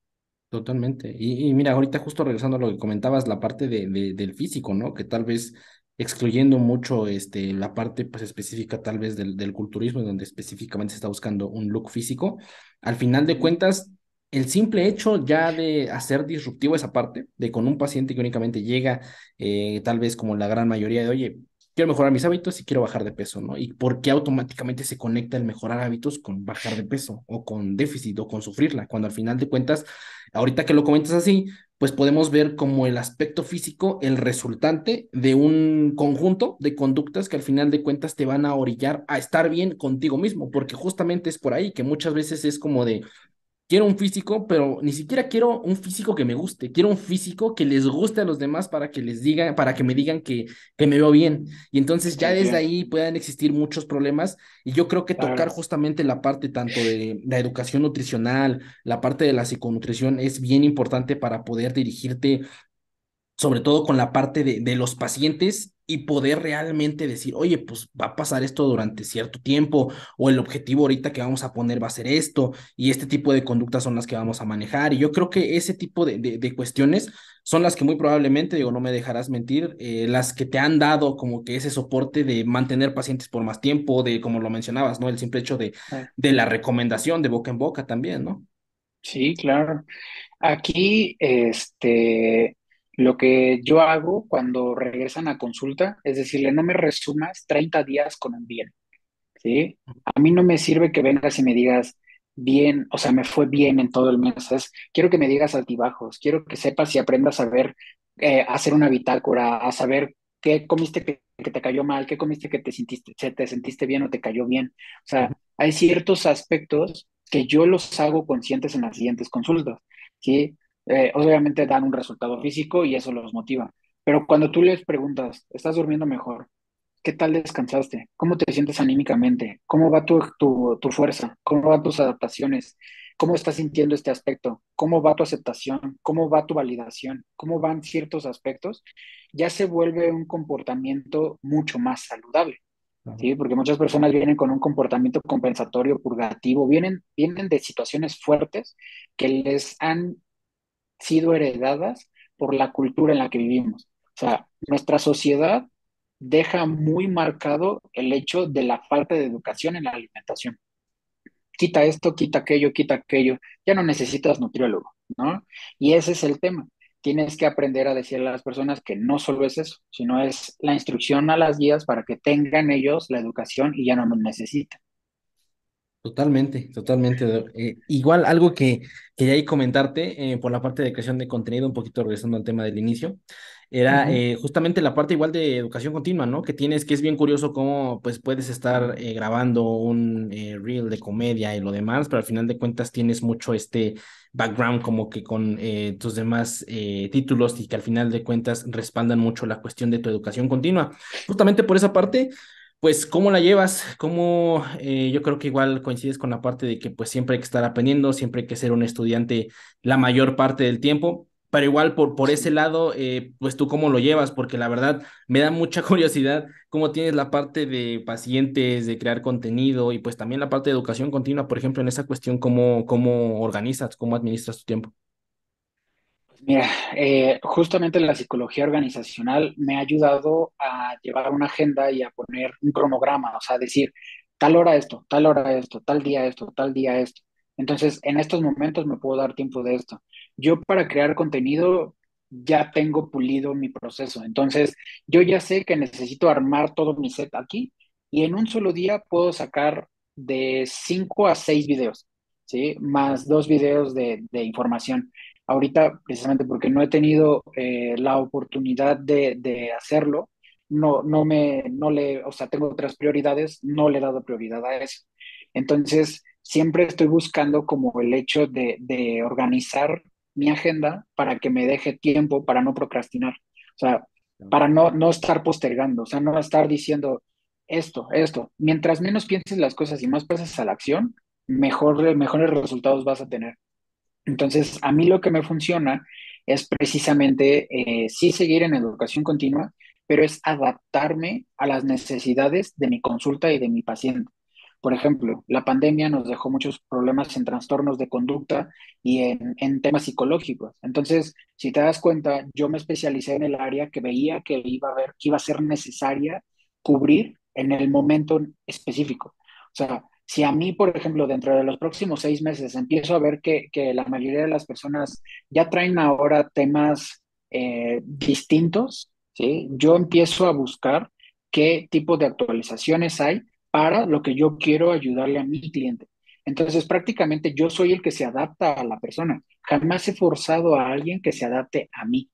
Totalmente. Y mira, ahorita justo regresando a lo que comentabas, la parte del físico, ¿no? Que tal vez excluyendo mucho la parte pues, específica tal vez del culturismo, en donde específicamente se está buscando un look físico, al final de Ujú. cuentas, el simple hecho ya de hacer disruptivo esa parte, de con un paciente que únicamente llega, tal vez como la gran mayoría de, oye, quiero mejorar mis hábitos y quiero bajar de peso, ¿no? ¿Y por qué automáticamente se conecta el mejorar hábitos con bajar de peso o con déficit o con sufrirla? Cuando al final de cuentas, ahorita que lo comentas así, pues podemos ver como el aspecto físico, el resultante de un conjunto de conductas que al final de cuentas te van a orillar a estar bien contigo mismo, porque justamente es por ahí que muchas veces es como de quiero un físico, pero ni siquiera quiero un físico que me guste. Quiero un físico que les guste a los demás para que les digan, para que me digan que me veo bien. Y entonces ya Estás desde bien, ahí puedan existir muchos problemas. Y yo creo que tocar claro. justamente la parte tanto de la educación nutricional, la parte de la psiconutrición es bien importante para poder dirigirte sobre todo con la parte de los pacientes y poder realmente decir, oye, pues va a pasar esto durante cierto tiempo o el objetivo ahorita que vamos a poner va a ser esto y este tipo de conductas son las que vamos a manejar. Y yo creo que ese tipo de cuestiones son las que muy probablemente, digo, no me dejarás mentir, las que te han dado como que ese soporte de mantener pacientes por más tiempo, de como lo mencionabas, ¿no? El simple hecho de la recomendación de boca en boca también, ¿no? Sí, claro. Aquí, lo que yo hago cuando regresan a consulta es decirle, no me resumas 30 días con un bien, ¿sí? A mí no me sirve que vengas y me digas bien, o sea, me fue bien en todo el mes. Quiero que me digas altibajos, quiero que sepas y aprendas a ver, hacer una bitácora, a saber qué comiste que te cayó mal, qué comiste que te sentiste bien o te cayó bien. O sea, hay ciertos aspectos que yo los hago conscientes en las siguientes consultas, ¿sí? Obviamente dan un resultado físico y eso los motiva. Pero cuando tú les preguntas, ¿estás durmiendo mejor? ¿Qué tal descansaste? ¿Cómo te sientes anímicamente? ¿Cómo va tu fuerza? ¿Cómo van tus adaptaciones? ¿Cómo estás sintiendo este aspecto? ¿Cómo va tu aceptación? ¿Cómo va tu validación? ¿Cómo van ciertos aspectos? Ya se vuelve un comportamiento mucho más saludable, Claro. ¿sí? Porque muchas personas vienen con un comportamiento compensatorio, purgativo, vienen de situaciones fuertes que les han sido heredadas por la cultura en la que vivimos. O sea, nuestra sociedad deja muy marcado el hecho de la falta de educación en la alimentación. Quita esto, quita aquello, ya no necesitas nutriólogo, ¿no? Y ese es el tema. Tienes que aprender a decirle a las personas que no solo es eso, sino es la instrucción a las guías para que tengan ellos la educación y ya no lo necesiten. Totalmente, totalmente. Igual algo que quería ahí comentarte por la parte de creación de contenido, un poquito regresando al tema del inicio, era Ujú. justamente la parte igual de educación continua, ¿no? Que tienes, que es bien curioso cómo pues puedes estar grabando un reel de comedia y lo demás, pero al final de cuentas tienes mucho este background como que con tus demás títulos y que al final de cuentas respaldan mucho la cuestión de tu educación continua. Justamente por esa parte. Pues, ¿cómo la llevas? ¿Cómo, yo creo que igual coincides con la parte de que pues siempre hay que estar aprendiendo, siempre hay que ser un estudiante la mayor parte del tiempo, pero igual por ese Sí. lado, pues tú cómo lo llevas, porque la verdad me da mucha curiosidad cómo tienes la parte de pacientes, de crear contenido y pues también la parte de educación continua, por ejemplo, en esa cuestión, cómo organizas, cómo administras tu tiempo. Mira, justamente la psicología organizacional me ha ayudado a llevar una agenda y a poner un cronograma, o sea, decir tal hora esto, tal día esto, tal día esto. Entonces, en estos momentos me puedo dar tiempo de esto. Yo para crear contenido ya tengo pulido mi proceso, entonces yo ya sé que necesito armar todo mi set aquí y en un solo día puedo sacar de 5 a 6 videos, ¿sí? Más 2 videos de información ahorita precisamente porque no he tenido la oportunidad de hacerlo, o sea, tengo otras prioridades, no le he dado prioridad a eso. Entonces, siempre estoy buscando como el hecho de organizar mi agenda para que me deje tiempo para no procrastinar, o sea, para no estar postergando, o sea, no estar diciendo esto. Mientras menos pienses las cosas y más pases a la acción, mejores resultados vas a tener. Entonces, a mí lo que me funciona es precisamente sí seguir en educación continua, pero es adaptarme a las necesidades de mi consulta y de mi paciente. Por ejemplo, la pandemia nos dejó muchos problemas en trastornos de conducta y en temas psicológicos. Entonces, si te das cuenta, yo me especialicé en el área que veía que iba a ser necesaria cubrir en el momento específico. O sea, Si a mí, por ejemplo, dentro de los próximos 6 meses empiezo a ver que la mayoría de las personas ya traen ahora temas distintos, ¿sí? Yo empiezo a buscar qué tipo de actualizaciones hay para lo que yo quiero ayudarle a mi cliente. Entonces, prácticamente yo soy el que se adapta a la persona. Jamás he forzado a alguien que se adapte a mí.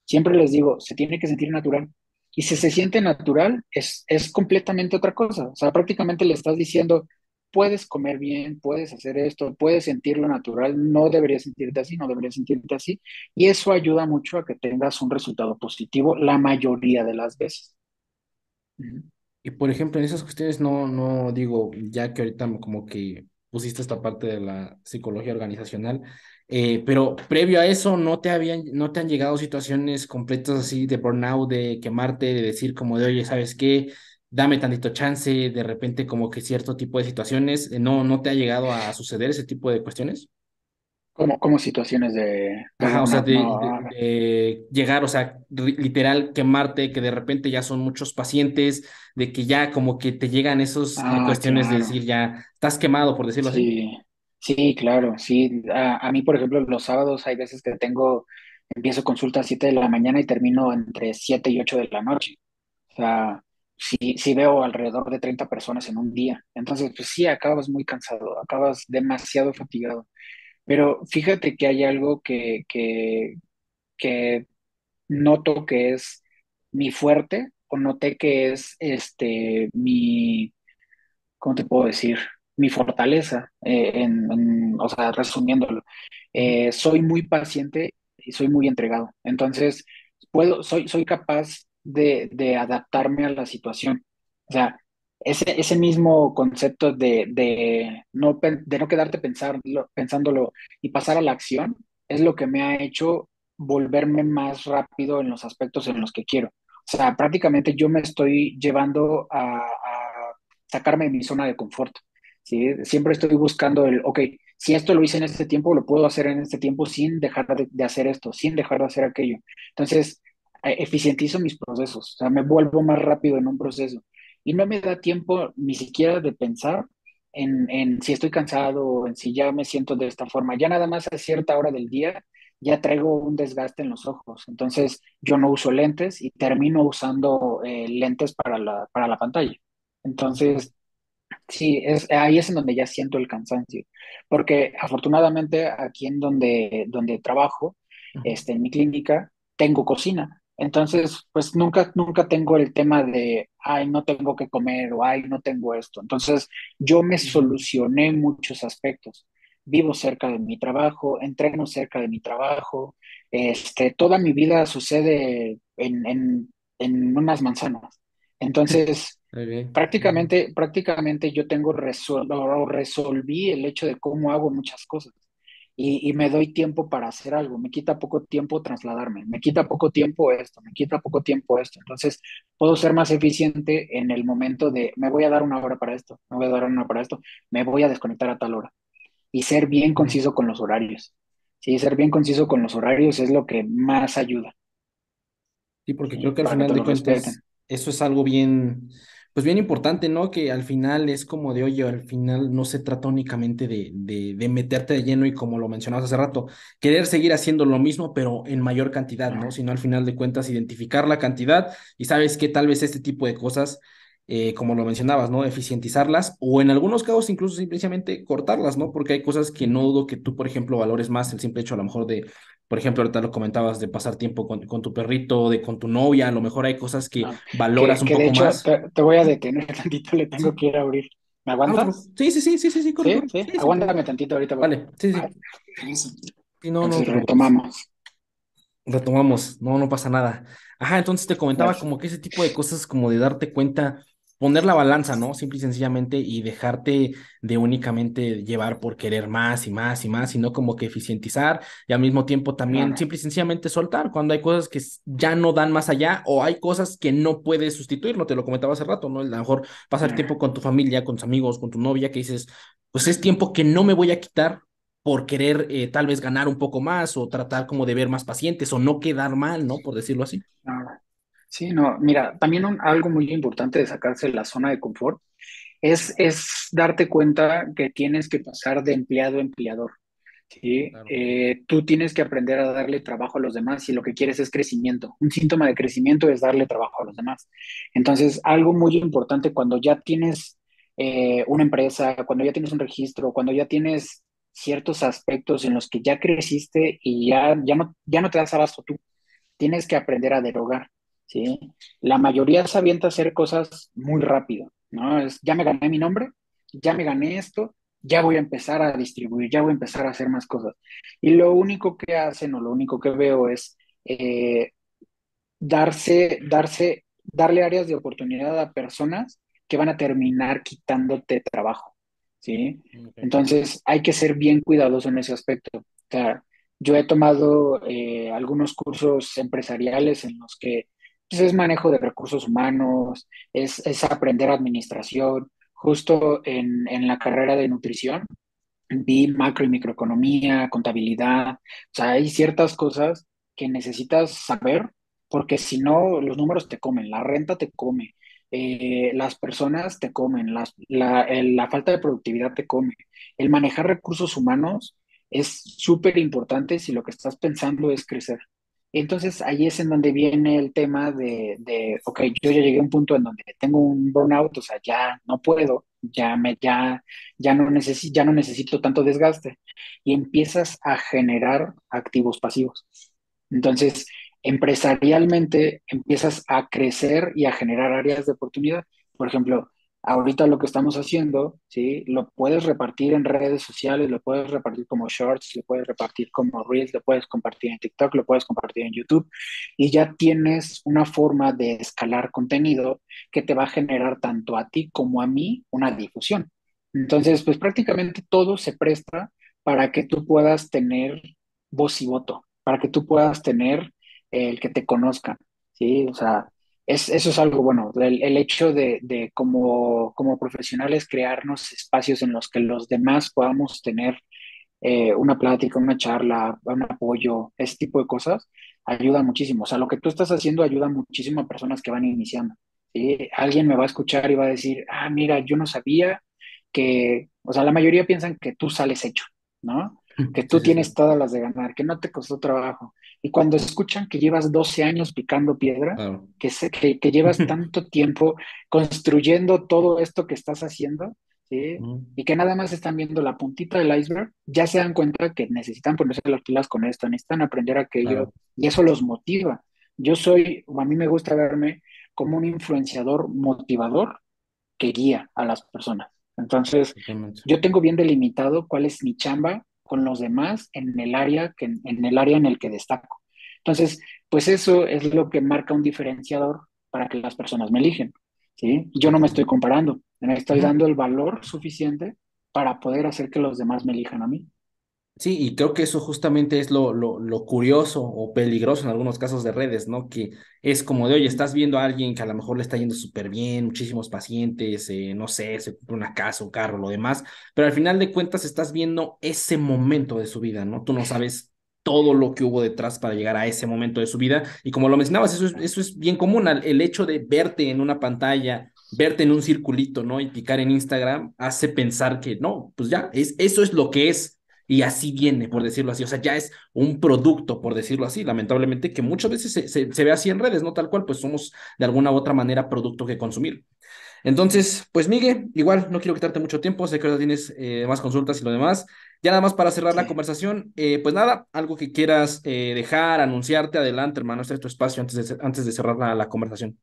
Siempre les digo, se tiene que sentir natural. Y si se siente natural, es completamente otra cosa. O sea, prácticamente le estás diciendo, puedes comer bien, puedes hacer esto, puedes sentirlo natural, no deberías sentirte así, no deberías sentirte así. Y eso ayuda mucho a que tengas un resultado positivo la mayoría de las veces. Ujú. Y por ejemplo, en esas cuestiones no digo, ya que ahorita como que pusiste esta parte de la psicología organizacional, pero previo a eso no te han llegado situaciones completas así de burnout, de quemarte, de decir como de, oye, ¿sabes qué? Dame tantito chance, de repente como que cierto tipo de situaciones, ¿no te ha llegado a suceder ese tipo de cuestiones? Como situaciones de Ajá, o sea, burnout, no. de llegar, o sea, literal quemarte, que de repente ya son muchos pacientes, de que ya como que te llegan esos cuestiones de Claro. decir ya estás quemado, por decirlo así. Sí, sí, claro, sí. A mí, por ejemplo, los sábados hay veces que empiezo consulta a 7 de la mañana y termino entre 7 y 8 de la noche. O sea, sí veo alrededor de 30 personas en un día. Entonces, pues sí, acabas muy cansado, acabas demasiado fatigado. Pero fíjate que hay algo que noto que es mi fuerte, o noté que es ¿cómo te puedo decir? Mi fortaleza, o sea, resumiéndolo, Ujú, soy muy paciente y soy muy entregado. Entonces, soy capaz de adaptarme a la situación. O sea, ese mismo concepto de no quedarte pensándolo y pasar a la acción es lo que me ha hecho volverme más rápido en los aspectos en los que quiero. O sea, prácticamente yo me estoy llevando a sacarme de mi zona de confort. ¿Sí? Siempre estoy buscando ok, si esto lo hice en este tiempo, lo puedo hacer en este tiempo sin dejar de hacer esto, sin dejar de hacer aquello. Entonces, eficientizo mis procesos, o sea, me vuelvo más rápido en un proceso. Y no me da tiempo ni siquiera de pensar en si estoy cansado o en si ya me siento de esta forma. Ya nada más a cierta hora del día ya traigo un desgaste en los ojos. Entonces, yo no uso lentes y termino usando lentes para la pantalla. ujú, Entonces, sí, ahí es en donde ya siento el cansancio, porque afortunadamente aquí en donde trabajo, ujú, en mi clínica, tengo cocina. Entonces, pues nunca tengo el tema de, ay, no tengo que comer o ay, no tengo esto. Entonces, yo me ujú, solucioné muchos aspectos. Vivo cerca de mi trabajo, entreno cerca de mi trabajo, toda mi vida sucede en unas manzanas. Entonces, ok, ujú, prácticamente yo o resolví el hecho de cómo hago muchas cosas y me doy tiempo para hacer algo. Me quita poco tiempo trasladarme, me quita poco tiempo esto, me quita poco tiempo esto. Entonces puedo ser más eficiente en el momento de me voy a dar una hora para esto, me voy a dar una hora para esto, me voy a desconectar a tal hora y ser bien ujú. conciso con los horarios. Sí, ser bien conciso con los horarios es lo que más ayuda, Sí, porque creo ¿sí? que al Para que final te de lo respeten. cuentas eso es algo bien, pues bien importante, ¿no? Que al final es como de, oye, al final no se trata únicamente de meterte de lleno y como lo mencionabas hace rato, querer seguir haciendo lo mismo, pero en mayor cantidad, ¿no? Sino al final de cuentas identificar la cantidad y sabes que tal vez este tipo de cosas, como lo mencionabas, ¿no? Eficientizarlas o en algunos casos incluso simplemente cortarlas, ¿no? Porque hay cosas que no dudo que tú, por ejemplo, valores más el simple hecho a lo mejor de por ejemplo, ahorita lo comentabas de pasar tiempo con tu perrito, de con tu novia, a lo mejor hay cosas que Ah, valoras un que de poco hecho más. te voy a detener tantito, le tengo Sí, que ir a abrir. ¿Me otro. aguantas? Sí, sí, sí, sí, sí, sí, corre, Sí, corre. sí, Sí, sin problema. aguántame tantito, ahorita voy. Vale, sí, Vale. sí. Sí, no Entonces te preocupes. retomamos. Retomamos, no pasa nada. Ajá, entonces te comentaba Gracias. como que ese tipo de cosas como de darte cuenta, poner la balanza, ¿no? Simple y sencillamente y dejarte de únicamente llevar por querer más y más y más, sino como que eficientizar y al mismo tiempo también Claro, simple y sencillamente soltar cuando hay cosas que ya no dan más allá o hay cosas que no puedes sustituir, no te lo comentaba hace rato, ¿no? A lo mejor pasar tiempo claro. con tu familia, con tus amigos, con tu novia, que dices, pues es tiempo que no me voy a quitar por querer tal vez ganar un poco más o tratar como de ver más pacientes o no quedar mal, ¿no? Por decirlo así. Claro. Sí, no, mira, también algo muy importante de sacarse de la zona de confort es darte cuenta que tienes que pasar de empleado a empleador. ¿Sí? Claro. Tú tienes que aprender a darle trabajo a los demás si lo que quieres es crecimiento. Un síntoma de crecimiento es darle trabajo a los demás. Entonces, algo muy importante cuando ya tienes una empresa, cuando ya tienes un registro, cuando ya tienes ciertos aspectos en los que ya creciste y ya no te das abasto tú, tienes que aprender a derogar, ¿sí? La mayoría se avienta a hacer cosas muy rápido, ¿no? Ya me gané mi nombre, ya me gané esto, ya voy a empezar a distribuir, ya voy a empezar a hacer más cosas. Y lo único que hacen o lo único que veo es darle áreas de oportunidad a personas que van a terminar quitándote trabajo, ¿sí? Ok. Entonces hay que ser bien cuidadoso en ese aspecto. O sea, yo he tomado algunos cursos empresariales en los que pues, es manejo de recursos humanos, es aprender administración. Justo en la carrera de nutrición vi macro y microeconomía, contabilidad, o sea, hay ciertas cosas que necesitas saber porque si no, los números te comen, la renta te come, las personas te comen, la falta de productividad te come. El manejar recursos humanos es súper importante si lo que estás pensando es crecer. Entonces ahí es en donde viene el tema ok, yo ya llegué a un punto en donde tengo un burnout, o sea, ya no puedo, ya no necesito tanto desgaste y empiezas a generar activos pasivos. Entonces, empresarialmente empiezas a crecer y a generar áreas de oportunidad. Por ejemplo, ahorita lo que estamos haciendo, ¿sí? Lo puedes repartir en redes sociales, lo puedes repartir como shorts, lo puedes repartir como reels, lo puedes compartir en TikTok, lo puedes compartir en YouTube y ya tienes una forma de escalar contenido que te va a generar tanto a ti como a mí una difusión. Entonces, pues prácticamente todo se presta para que tú puedas tener voz y voto, para que tú puedas tener el que te conozcan, ¿sí? O sea, eso es algo bueno, el hecho de como profesionales crearnos espacios en los que los demás podamos tener una plática, una charla, un apoyo, ese tipo de cosas, ayuda muchísimo. O sea, lo que tú estás haciendo ayuda muchísimo a personas que van iniciando. ¿Sí? Alguien me va a escuchar y va a decir, ah, mira, yo no sabía que, o sea, la mayoría piensan que tú sales hecho, ¿no? Que Sí, tú sí, sí. tienes todas las de ganar, que no te costó trabajo. Y cuando escuchan que llevas 12 años picando piedra, Claro. que llevas tanto tiempo construyendo todo esto que estás haciendo, ¿sí? Ujú. Y que nada más están viendo la puntita del iceberg, ya se dan cuenta que necesitan ponerse las pilas con esto, necesitan aprender aquello, Claro, y eso los motiva. O a mí me gusta verme como un influenciador motivador que guía a las personas. Entonces, totalmente. yo tengo bien delimitado cuál es mi chamba con los demás en el área en el que destaco. Entonces, pues eso es lo que marca un diferenciador para que las personas me eligen, ¿sí? Yo no me estoy Totalmente. comparando, me estoy Ujú. dando el valor suficiente para poder hacer que los demás me elijan a mí. Sí, y creo que eso justamente es lo curioso o peligroso en algunos casos de redes, ¿no? Que es como de, oye, estás viendo a alguien que a lo mejor le está yendo súper bien, muchísimos pacientes, no sé, se compra una casa, un carro, lo demás, pero al final de cuentas estás viendo ese momento de su vida, ¿no? Tú no sabes todo lo que hubo detrás para llegar a ese momento de su vida. Y como lo mencionabas, eso es bien común, el hecho de verte en una pantalla, verte en un circulito, ¿no? Y picar en Instagram hace pensar que no, pues ya, eso es lo que es y así viene, por decirlo así. O sea, ya es un producto, por decirlo así. Lamentablemente, que muchas veces se ve así en redes, ¿no? Tal cual, pues somos de alguna u otra manera producto que consumir. Entonces, pues Miguel, igual no quiero quitarte mucho tiempo, sé que ahora tienes más consultas y lo demás. Ya nada más para cerrar la Sí. conversación, pues nada, algo que quieras dejar, anunciarte, adelante, hermano, este es tu espacio antes de cerrar la conversación.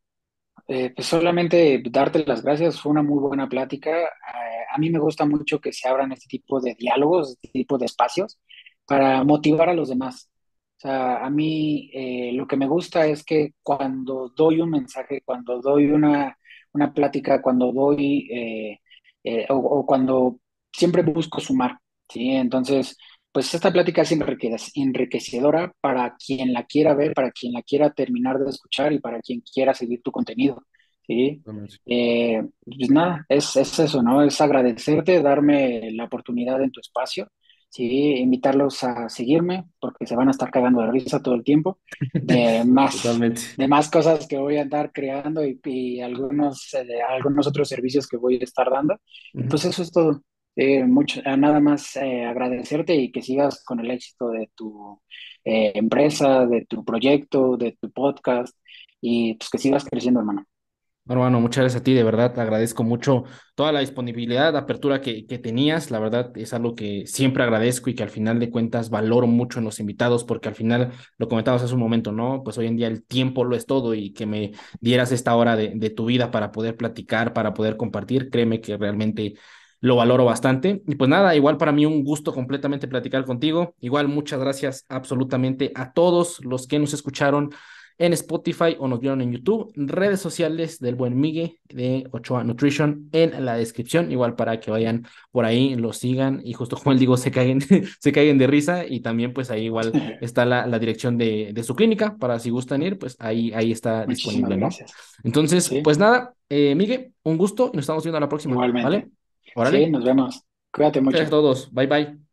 Pues solamente darte las gracias, fue una muy buena plática. A mí me gusta mucho que se abran este tipo de diálogos, este tipo de espacios para motivar a los demás. O sea, a mí lo que me gusta es que cuando doy un mensaje, cuando doy una plática, cuando doy o cuando siempre busco sumar, ¿sí? Entonces, pues esta plática es enriquecedora para quien la quiera ver, para quien la quiera terminar de escuchar y para quien quiera seguir tu contenido, ¿sí? Pues nada, es eso, ¿no? Es agradecerte, darme la oportunidad en tu espacio. Sí, invitarlos a seguirme porque se van a estar cagando de risa todo el tiempo de más, Totalmente. de más cosas que voy a andar creando y algunos otros servicios que voy a estar dando. Y Ujú. pues eso es todo. Nada más agradecerte y que sigas con el éxito de tu empresa, de tu proyecto, de tu podcast y pues que sigas creciendo, hermano. Hermano, muchas gracias a ti, de verdad, te agradezco mucho toda la disponibilidad, apertura que tenías, la verdad es algo que siempre agradezco y que al final de cuentas valoro mucho en los invitados, porque al final, lo comentabas hace un momento, ¿no? Pues hoy en día el tiempo lo es todo y que me dieras esta hora de tu vida para poder platicar, para poder compartir, créeme que realmente lo valoro bastante. Y pues nada, igual para mí un gusto completamente platicar contigo, igual muchas gracias absolutamente a todos los que nos escucharon en Spotify o nos vieron en YouTube, redes sociales del buen Migue de Ochoa Nutrition en la descripción, igual para que vayan por ahí, lo sigan y justo como él digo, se caigan, se caigan de risa y también pues ahí igual está la dirección de su clínica para si gustan ir, pues ahí está Muchísimas disponible, ¿no? gracias. Entonces, Sí, pues nada, Migue, un gusto y nos estamos viendo a la próxima, igualmente. ¿vale? Sí, Órale, nos vemos. Cuídate gracias a mucho. todos, bye bye.